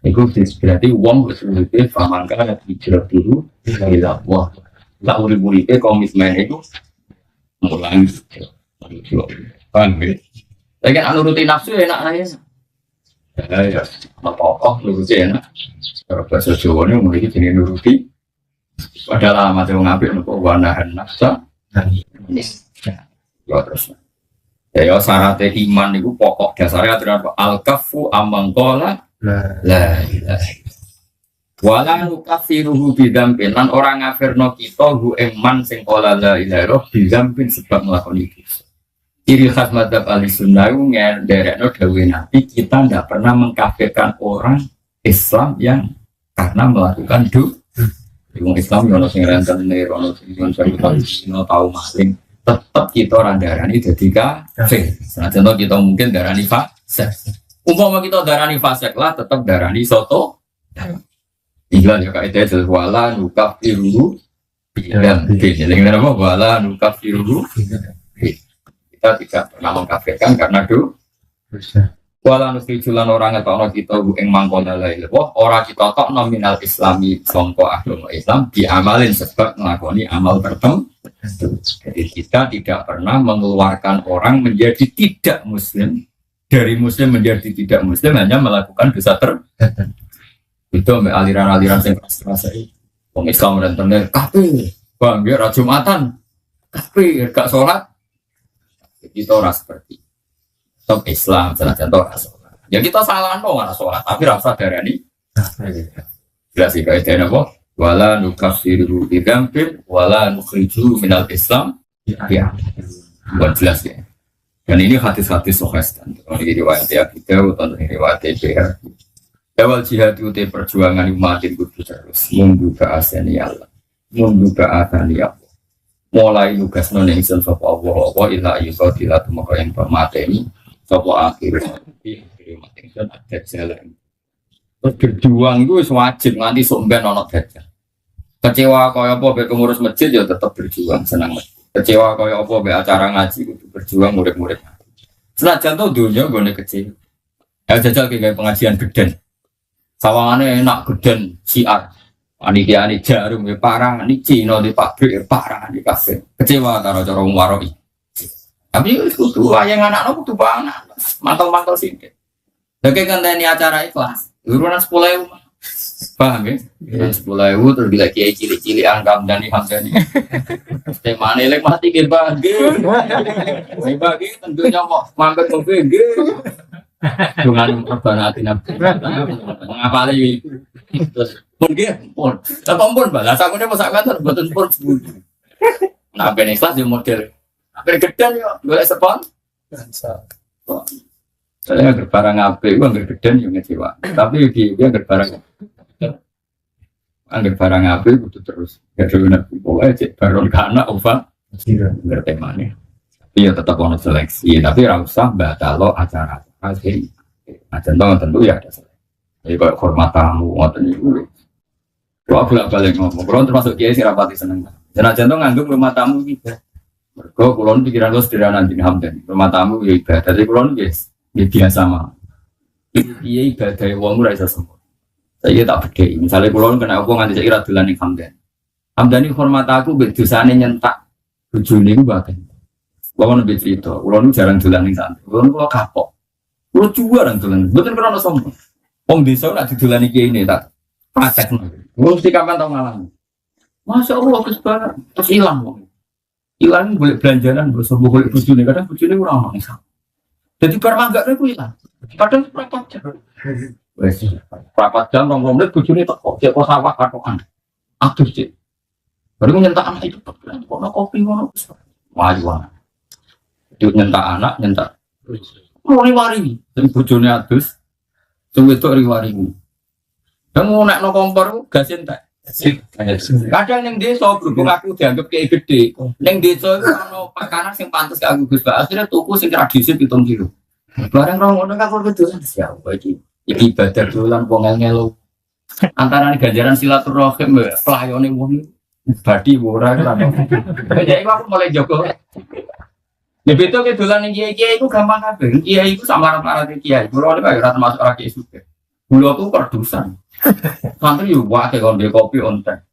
itu berarti uang berseluruh famangka ada hijrah dulu. Tidak wah, tak uri-uri komitmen itu mulang. Paham ya? Tapi kan nuruti nafsu enak aja. Ya, apa nuruti enak. Kalau bahasa Jawa ini mulai jenis nuruti. Padahal amat yang ngambil untuk wanahan nafsa ya terus ya syaratnya iman itu pokok dasarnya adalah al-kafu amangkola la ilaha wala nukafiruhu bidampin lan orang ngafirno kita hu eman sing kola la ilaha bidampin sebab melakukan itu ciri khas madhab al-sunnah ngenderekno dawe nabi kita tidak pernah mengkafirkan orang Islam yang karena melakukan Wong Islam yo ono sing rentenir, ono sing tahu maling, tetap kita ora darani dadi kafir. Senajan kita mungkin darani fasik. Umpama kita darani fasik lah tetap darani soto. Inglan ya kaidah jelas wala nukafiru bilang jadi apa wala nukafiru kita tidak pernah mengkafirkan karena wala nusijulan orang atau kita ing mangkona lain wah orang kita tok nominal islami sangka agama Islam diamalin sebab nglakoni amal tertentu. Jadi kita tidak pernah mengeluarkan orang menjadi tidak muslim dari muslim menjadi tidak muslim hanya melakukan dosa tertentu. Itu aliran-aliran yang keras ini. Wong Islam dan tenar kafir, bang dia Jumatan kafir gak sholat. Kita orang seperti top Islam, salah contoh sholat. Ya kita salah nggak sholat, tapi rasa darah ini jelas sih kaitnya apa? Wala nukafiru bidamfir, wala nukhriju minal Islam. Ya, buat jelas ya. Dan ini hadis-hadis sahih dan ini riwayat Abu Dawud, ini riwayat Bayhaqi. Awal jihad itu perjuangan umat itu terus mundu ke asani Allah, mundu ke asani Allah. Mulai nugas nonengson sapa Allah, illa yuqatilat maka yang pemateni sapa akhir matengson ada jalan. Berjuang itu wajib nganti sok ben ana dajjal. Kecewa kaya apa be pengurus masjid ya tetap berjuang senang masjid. Kecewa kaya apa be acara ngaji kudu berjuang murid-murid. Senajan to dunya gone kecil. Ya jajal kayak pengajian geden. Sawangane enak geden siar. Anikiane jarum ya parang ini Cina di pabrik ya parang di kafe. Kecewa karo cara wong waroi. Tapi kudu wayang anakno kudu pangan. Mantel-mantel sithik. Lah kek ngenteni acara ikhlas. Urunan 10.000. Paham ya? 10.000 terus bila kiai cilik-cilik anggap dan Hamdani. Temane lek mati ke bagi. Bagi tentunya mau mampir ke BG. Dengan perbanati nabi. Mengapa lagi? Pun dia pun. Tapi pun balas aku ni masak kantor betul pun. Nah ben ikhlas di model. Ben gedan yo golek sepon. Saya berbarang apa? Gua nggak gedan yo ngecewa. Tapi dia berbarang. Angger barang apa itu terus. Gak ada pokoknya cek baron kana opa. Ngerti mana? Iya tetap ono seleksi. Tapi rasa batalo acara. Asli, contoh tentu ya ada. Jadi kalau hormat tamu, ngoten itu. Kalau bolak-balik ngomong, kalau termasuk kiai sih rapati seneng. Jangan contoh ngangguk rumah tamu kita. Mergo kulon pikiran lo sederhana di Hamdan. Rumah tamu ya ibadah. Jadi kulon guys, ya biasa mah. Iya ibadah wong ora iso sembuh. Saya tak bedheki. Misalnya kulon kena apa nganti saya kira dolan ning Hamdan. Hamdan iki hormat aku mbek dosane nyentak bojone iku bae. Kulon lebih cerita, kulon jarang dolan ning santri. Kulon kula kapok. Lu juga orang tulen, betul kerana sombong. Om desa nak didulani kiai ini tak praktek. Lu mesti kapan tau ngalang. Masya Allah kesempatan terus hilang. Hilang boleh belanjaran, bersama boleh bujune kadang bujune kurang orang. Jadi permangga itu hilang. Padahal berapa jam? Wes, berapa jam orang menit bujune tak kok cek sawah katokan. Aduh cek. Baru nyentak anak itu pelan, kok kopi ngono. Maju. Itu nyentak anak, nyentak. Riwari, dan bojone adus, suwe itu riwari. Yang mau nak no kompor, gasin tak. Kadang yang desa berhubung aku dianggap kayak gede. Yang desa itu no makanan yang pantas ke aku gus. Akhirnya tuku sing tradisi 7 kilo. Barang orang orang kapur betul. Siapa ini? Iki ibadah dolan ngel-ngelo. Antara ganjaran silaturahim, pelayone wong. Badi ora kan. Jadi aku mulai jogo. Ya betul ke dolan kiai-kiai itu gampang kabeh. Kiai itu sama rata-rata kiai. Kulo niku ora termasuk ora kiai suke. Kulo aku produsen. Santri yo wae kon kopi onten.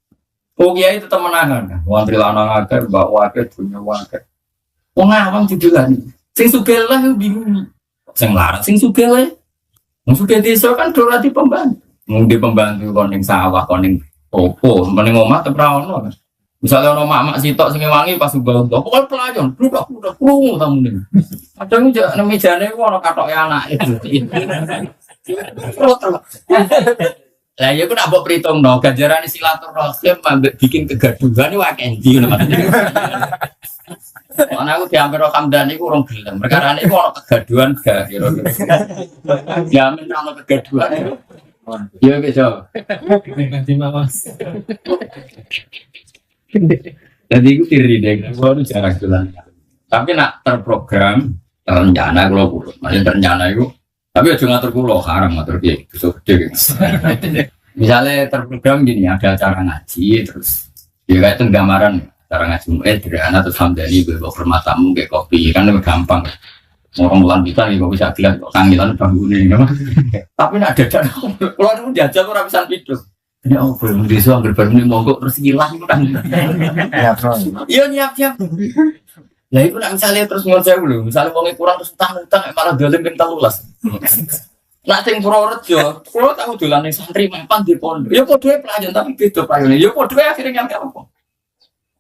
Oh kiai tetep menahan. Santri lanang akeh, mbak wae dunya wae. Wong awam didolani. Sing sugih lah bingung. Sing larang sing sugih wae. Wong sugih desa kan dorati pembantu. Mung di pembantu kon ning sawah kon ning opo, meneng omah ora ono. Misalnya orang mak-mak sitok sing wangi pas ubah pokoknya pelayan, udah krungu tamu nih. Kadang juga mejane ku ana katoke anak itu. Lah ya ku nak mbok pritungno ganjaran silaturahim ambek bikin kegaduhan iki akeh ndi ngono. Ana aku diambil Hamdan iku urung gelem. Perkarane iku ana kegaduhan gak kira-kira. Jamin ana kegaduhan. Ya bisa. Nanti Mas. Jadi itu diri deh, gua tuh jarang jalan. Tapi nak terprogram, rencana kalau buruk, masih rencana itu. Tapi aja ngatur pulau, haram ngatur dia, besok gede. Misalnya terprogram gini, ada acara ngaji, terus ya kayak itu gambaran cara ngaji sederhana terus hamdani gue bawa rumah tamu kayak kopi kan lebih gampang. Orang bulan kita nih kok bisa bilang kok kangilan bangunin, tapi nak ada cara kalau itu jajal orang bisa hidup. Ya oh belum bisa angker bangunin monggo terus hilang kan? Iya nyiap. Lah itu nak misalnya terus ngoceh belum, misalnya uangnya kurang terus utang malah dalam kental lulas. Nak sing Purworejo, kalau tahu dolan ning santri mapan di pondok. Ya podoe pelajaran tapi beda payune. Ya podoe akhirnya nyampe apa?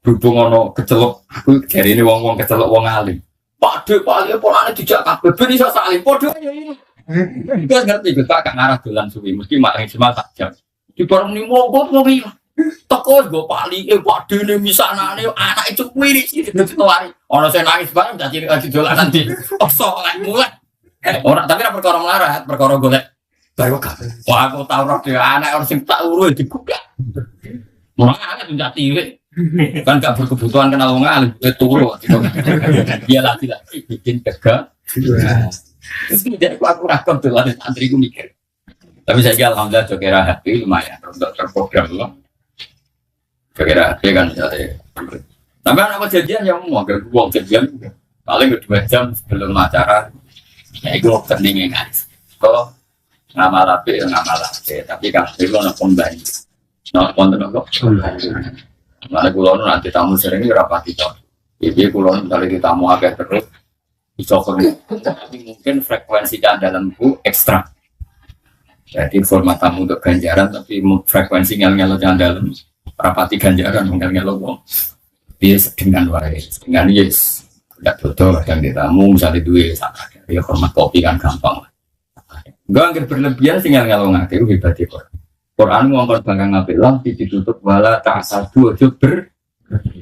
Berhubung ono kecelok, aku jarine wong-wong kecelok wong alim. Pakde paling polane dijak kabeh ben iso saling podoe ya ini. Wis ngerti Gus Pak ngarah dolan suwi mesti mak cuma tak jam. Di bareng ni mogok mobil. Teko go paling pakde ne misanane anak itu kuwi iki ditawari. Ono sing nangis bareng dadi dolanan di. Osok lek mulai. Orang tapi ora perkara melarat, perkara golek barokah. Wah, aku tau roh dhewe anak orang sing tak urus dibuka. Ora ana tunjak tiwik. Kan gak berkebutuhan kenal wong alim, turu. Dia lagi bikin tegak. Jadi aku rakam tuh lari santri ku mikir. Tapi saya alhamdulillah jokera happy lumayan untuk terprogram loh. Jokera happy kan jadi. Tapi anak kejadian yang mau agak buang kejadian paling 2 jam sebelum acara. Ya itu pentingnya kan, kok ngamal ape, tapi kan itu nak pembeli, nak konten kok. Malah kulon nanti tamu sering rapati toh, jadi kulon kali tamu agak terus, dicokokin, mungkin frekuensi dalamku ekstra. Jadi format tamu untuk ganjaran, tapi frekuensi ngel-ngelo dalam rapati ganjaran ngel-ngelo biasa dengan waris, dengan yes. Tidak betul yang ditamu misalnya duit ya format kopi kan gampang enggak angker berlebihan tinggal ngalung ngake hebat ya Quran ngomong bangga ngapil lah ditutup wala ta'asadu aja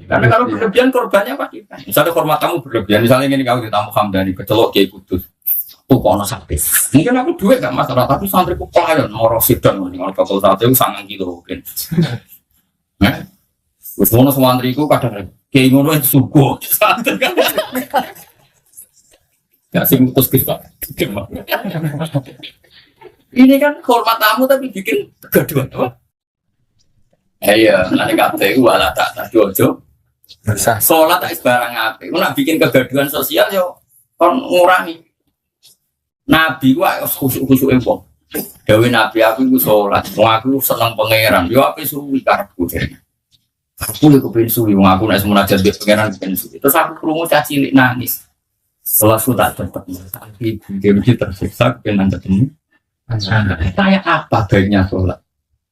karena kalau berlebihan korbannya apa kita misalnya format tamu berlebihan misalnya ini kau ditamu Hamdani kecelok Kiai Kudus kono sate mungkin aku duit gak masalah tapi santriku pelayan ngorok sidang kalau bakal sate itu sangat kilo mungkin wis ngono santriku kadang kayak ngono itu suku ya sing mutus kita ini kan hormat tamu tapi bikin kegaduhan apa? Iya, nanti kabeh wala tak jojo sholat tak barang apik nak bikin kegaduhan sosial yo kon ngurangi nabi gua khusuk-khusuke wong dewe nabi aku iku sholat wong aku seneng pangeran yo ape suwi karepku jane aku lho kepen suwi wong aku nek munajat mbek pangeran kepen suwi terus aku krungu cah cilik nangis setelah sudah cepet tapi dia mesti tersiksa kepen ketemu kayak apa baiknya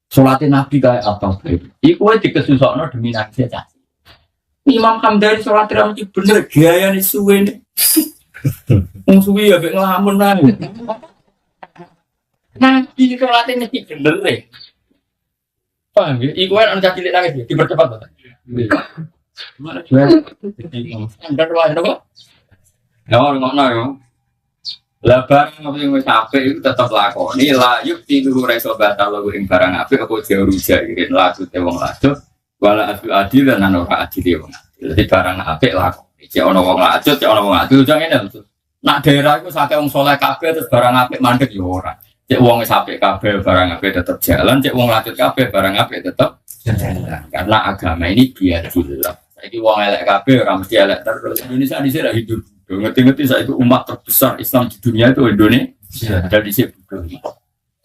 sholatnya nabi kayak apa baik iku wae dikesusokno demi nangis cah Imam Hamdani sholat mesti bener gayane suwe wong suwi ya mek nglamun nang nabi sholatnya mesti bener deh. Paham ya? Iku kan anak cilik nangis ya, dipercepat Pak. Mana jual? Standar wae napa? Ya ngono ya. Lah barang sing wis apik iku tetep lakoni la yuk tilu reso batal ing barang apik apa jauh ruja iki laku te wong lajut wala adil lan ora adil wong. Dadi barang apik lakoni. Cek ana wong lajut, cek ana wong adil jange ngene. Nak daerah iku sakake wong saleh kabeh terus barang apik mandek ya ora. Cek wong wis apik kabeh barang apik tetep jalan, cek wong lajut kabeh barang apik tetep jalan. Karena agama ini biar jelas. Saiki wong elek kabeh ora mesti elek terus. Indonesia di sini hidup. Ngerti-ngerti saya itu umat terbesar Islam di dunia itu Indonesia. Dari sini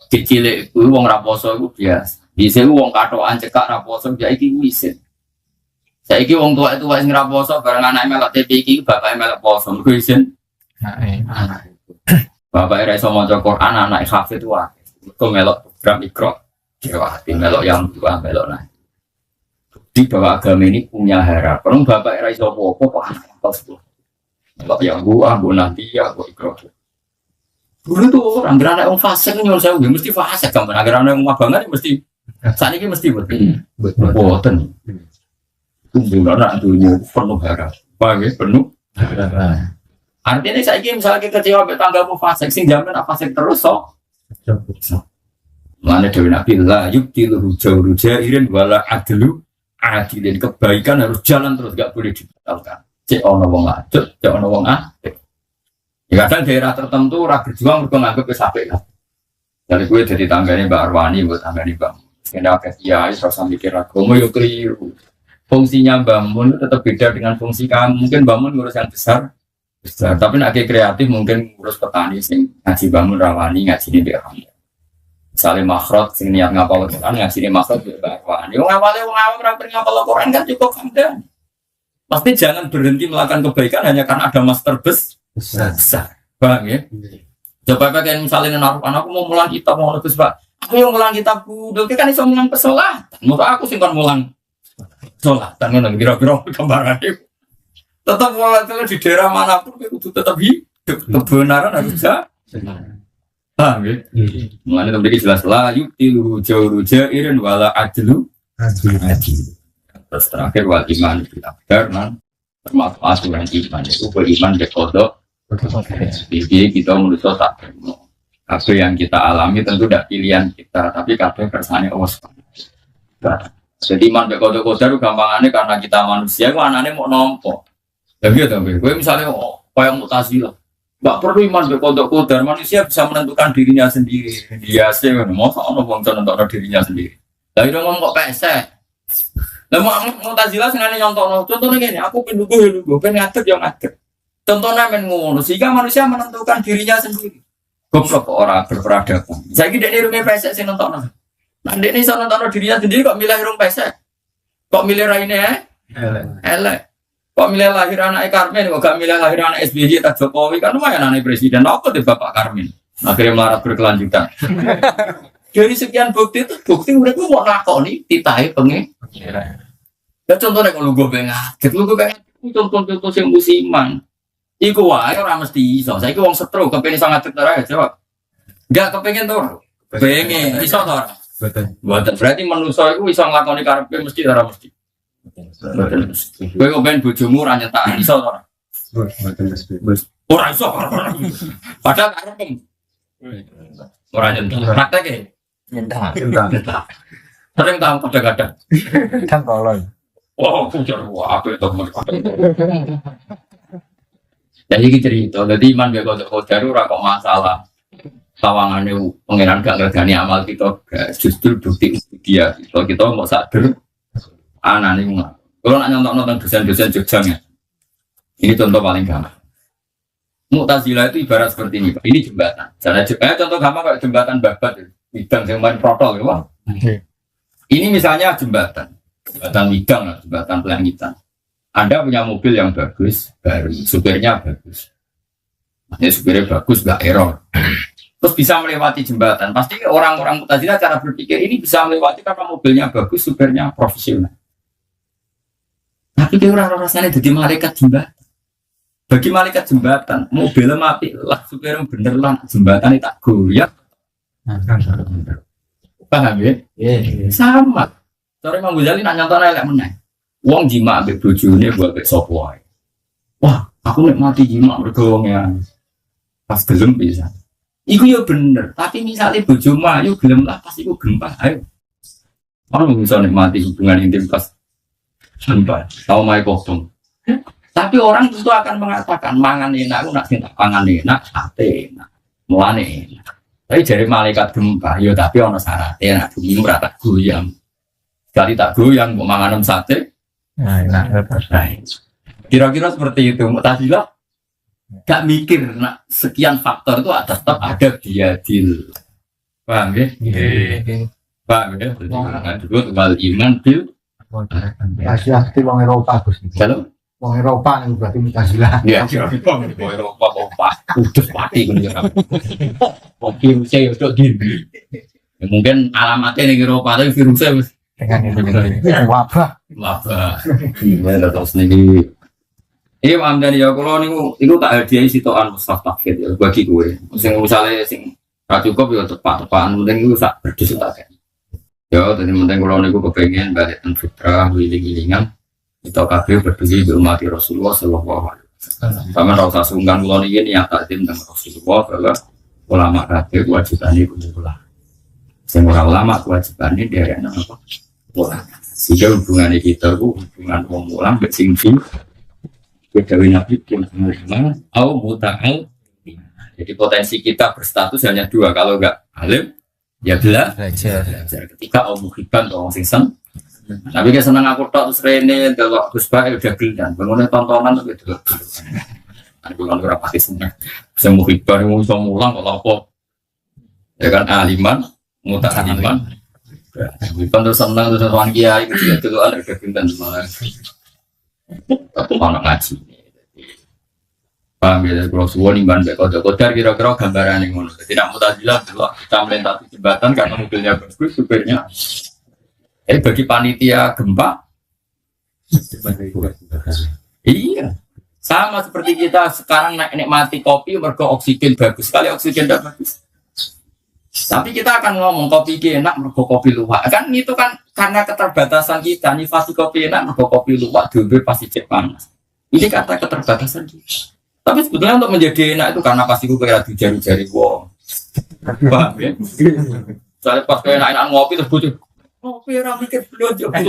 kecil itu wong raposo itu biasa. Di sini wong katoan cekak raposo dia iki wisin. Saiki wong tua itu wis ngraposo bareng anake melok TP iki bapake melok poso. Mergo isin. Bapak era iso maca Quran anak hafid wae. Mergo melok program Iqra. Dewa hati melok yang tua melok nah. Di bahwa agama ini punya harapan. Bapak era iso apa-apa kok anak Bapak yang gua nanti ya gua Iqra. Dulu tuh orang anak yang fasik nyuruh saya mesti fasik gambar agar anak yang mabangan mesti saat ini mesti buatan. Tunggu anak dunia penuh harap. Paham ya penuh. Artinya saya ini misalnya kecewa tanggamu fasik sing jamin apa fasik terus so. Mana dewi nabi lah yuk tilu jauh irin wala adlu adilin kebaikan harus jalan terus gak boleh dibatalkan. Cek ono wong lajut, cek ono wong apik. Ya kadang daerah tertentu ora berjuang mergo nganggep wis apik lah. Dari gue jadi tanggane Mbak Arwani, buat tanggane Mbak. Kena kiai rasa mikir agama yo keliru. Fungsinya bangun tetap beda dengan fungsi kamu. Mungkin bangun ngurus yang besar, tapi nak kreatif mungkin ngurus petani sing ngaji bangun rawani ngaji ini dia. Misalnya makhraj sing niat ngapal Quran ngaji ini makhraj dia rawani. Wong awale wong awam ora ngapal Quran kan cukup kan. Pasti jangan berhenti melakukan kebaikan hanya karena ada master besar. Paham ya? Coba pakai misalnya naruh anakku mau mulang kitab mau nulis Pak. Aku yang mulang kitabku, dulu kan iso mulang pesolat. Menurut aku sih kan mulang sholat. Dan ngono kira-kira gambarannya. Tetap mulang di daerah manapun itu tetap hidup. Kebenaran harus bisa. Paham ya? Mulanya tadi jelas lah. Yuktilu jauh jairin wala ajlu. Terus terakhir wal iman kita benar, termasuk asuran iman itu beriman berkodok. Jadi kita menurut tak apa yang kita alami tentu tidak pilihan kita, tapi kadang kersane Allah. Jadi iman berkodok-kodok itu gampangannya karena kita manusia, kok anaknya mau nompo. Tapi gue misalnya kayak Mu'tazilah, nggak perlu iman berkodok-kodok, manusia bisa menentukan dirinya sendiri. Dia sih mau orang menentukan dirinya sendiri. Tapi dia ngomong kok pesek. Lah mau tazilah senane nyontono. Contohnya gini, aku pengen lugu, pengen ngadeg ya ngadeg. Contohnya men ngono, sehingga manusia menentukan dirinya sendiri. Goblok orang berperadaban. Saiki dek irunge pesek sing nontono. Nah dek iso nontono dirinya sendiri kok milih irung pesek. Kok milih raine elek. Kok milih lahir anak Karmen, kok gak milih lahir anak SBY tak Jokowi kan lumayan anak presiden. Apa tuh Bapak Karmen? Akhirnya melarat berkelanjutan. Dari sekian bukti mereka mau nakoni titahe pengen. Ya contohnya kalau gue bengaget, contoh yang musiman. Iku wae ora mesti iso. Saiki wong setro kepengin sangat tertarik jawab. Enggak kepengin to. Pengen iso to ora? Betul. Berarti manusa iku iso nglakoni karepe mesti ora mesti. Betul. Kowe kok ben bojomu ora nyetak iso to ora? Betul. Ora iso. Padahal karepe. Ora nyetak. Prakteke. Nyetak. Sering tahu kadang-kadang. Kan tolong. Wah, pujar apa itu mereka. Jadi cerita, jadi iman dia kau jaru kok masalah. Tawangannya pengiran gak ngergani amal kita, justru bukti dia. Kalau kita mau sadar, anak ini nggak. Kalau nak nonton dosen-dosen Jogjanya, ini contoh paling gampang. Mu'tazilah itu ibarat seperti ini, Pak. Ini jembatan. Contoh gampang kayak jembatan babat, bidang yang main protol, ya, Ini misalnya jembatan widang, jembatan pelangitan. Anda punya mobil yang bagus, baru supirnya bagus. Maksudnya supirnya bagus, nggak error. Terus bisa melewati jembatan. Pasti orang-orang Mu'tazilah cara berpikir ini bisa melewati karena mobilnya bagus, supirnya profesional. Tapi dia orang rasanya jadi malaikat jembatan. Bagi malaikat jembatan, mobilnya mati lah, supirnya bener lah, jembatan itu tak goyang. Paham ya? Sama. Sorry Imam Ghazali nak nyontohnya elek meneh. Wong jima ambek bojone buat ambek sapa wae. Wah, aku nek mati jima mergo ya. Pas gelem bisa. Iku ya bener, tapi misalnya bojo mayu gelem lah pas iku gempa. Ayo. Ono bisa nek mati hubungan intim pas gempa. Tahu mai kosong. Tapi orang itu akan mengatakan mangan enak, aku nak sing tak pangan enak, sate enak. Mulane enak. Tapi dari malaikat gempa, yo tapi ono syaratnya, nak bumi ora tak goyang. Sekali tak goyang, mau manganem sate. Nah, kira-kira seperti itu. Mu'tazilah gak mikir, nak sekian faktor itu tetap ada biadil. Paham ya? Paham ya? Disebut wal iman bil. Mu'tazilah itu orang Eropa Gus. Kalau Orang Eropa itu berarti Mu'tazilah. ya, orang Eropa, kudus pati kan. Virusnya itu gini. Mungkin alamatnya di Eropa tapi virusnya Dengan itu wabah. Gimana terus nih? Imam dan ya kalau niku tak hadiah sitoan mustaf takfir ya bagi gue. Misalnya sing cukup ya tepat-tepatan penting itu tak berdiskusi tak. Ya tadi penting kalau niku kepengen balik dan fitrah wiling-wilingan kita kabeh berdiri di umat Rasulullah sallallahu alaihi wasallam. Sama rasa sungkan kalau ini yang takdim dengan Rasulullah adalah ulama kabeh kewajibannya kumpul. Semua ulama kewajibannya dari apa? Ulama. Sehingga hubungan kita itu hubungan ulama bersingsi bedawi nabi pun menerima au muta'al. Jadi potensi kita berstatus hanya dua, kalau enggak alim Ya belajar. Ketika om muhiban atau orang sing sen. Tapi kayak seneng aku tok terus rene delok Gus Bae udah gelan. Bangunnya tontonan tuh gitu. Aku kan ora pati seneng. Bisa muhiban wong iso mulang kok apa. Ya kan aliman, mutak aliman. Muhiban terus seneng terus wan kiai gitu ada gelan malah. Aku mau ngaji. Paham ya, kalau suwon iman baik kodar kira-kira gambaran yang ngono. Jadi nak mutazilah dulu kita melintasi jembatan karena mobilnya bagus, supirnya. Bagi panitia gempa, iya, sama seperti kita sekarang nikmati kopi, mergo oksigen bagus sekali, oksigen tidak bagus. Tapi kita akan ngomong kopi enak, mergo kopi luwak. Kan itu kan karena keterbatasan kita, nifasi kopi enak, mergo kopi luwak, dulu pasti cek panas. Ini kata keterbatasan kita. Tapi sebetulnya untuk menjadi enak itu karena pasti gue kira di jari-jari wong. Paham ya? Soalnya pas kayak enak-enak ngopi terus gue ngopi orang mikir belum juga.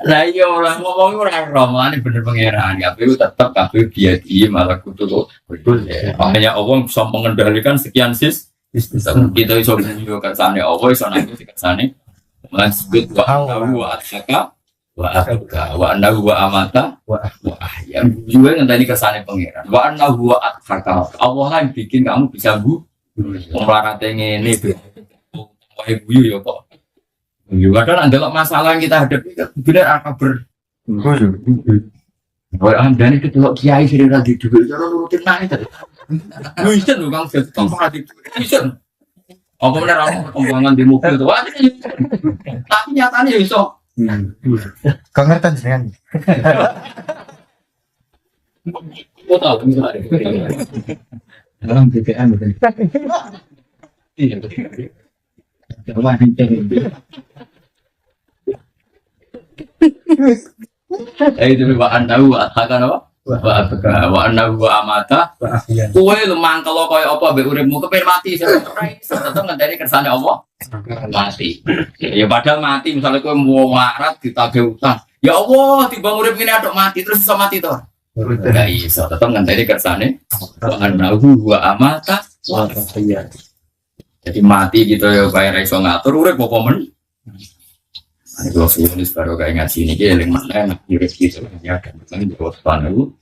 Nah iya orang ngomong orang roman bener pengeran. KPU tetap KPU dia malah kutu betul ya. Hanya Allah bisa mengendalikan sekian kita bisa menunjukkan sana Allah bisa nanti kesana. Masjid wa annahu wa atsaka wa atuka wa annahu wa amata wa ahya. Juga yang tadi kesane pangeran. Wa annahu wa atsaka. Allah lah yang bikin kamu bisa melarate ngene iki. Wae guyu ya kok. Juga kan ada masalah yang kita hadapi benar akaber. Wah, amdane ketua kiai sing ora di dhuwit cara nurutin nang itu. Luwisen lho Kang Jet, Kang Hadi. Luwisen. Apa bener aku perkembangan di mobil itu? Wah, tapi nyatanya ya iso. Kau ngerti jenengan? Kau tahu misalnya. Dalam BPM betul. Iya. Coba Itu bawaan tahu akan apa? Wa annahu wa amata kowe lemang kalau koyo apa mbek uripmu kepen mati tetep ngenteni kersane Allah mati. Ya padahal mati misalnya kowe mau marat ditagih utang. Ya Allah timbang urip ngene aduk mati terus iso mati to. Enggak iso tetep ngenteni kersane wa annahu wa amata wa ahya. Jadi mati gitu ya bayar iso ngatur urip apa men. Ini kalau sudah baru kayak ngaji ini, kayak yang mana enak, gitu ya, kan, di bawah tanah itu.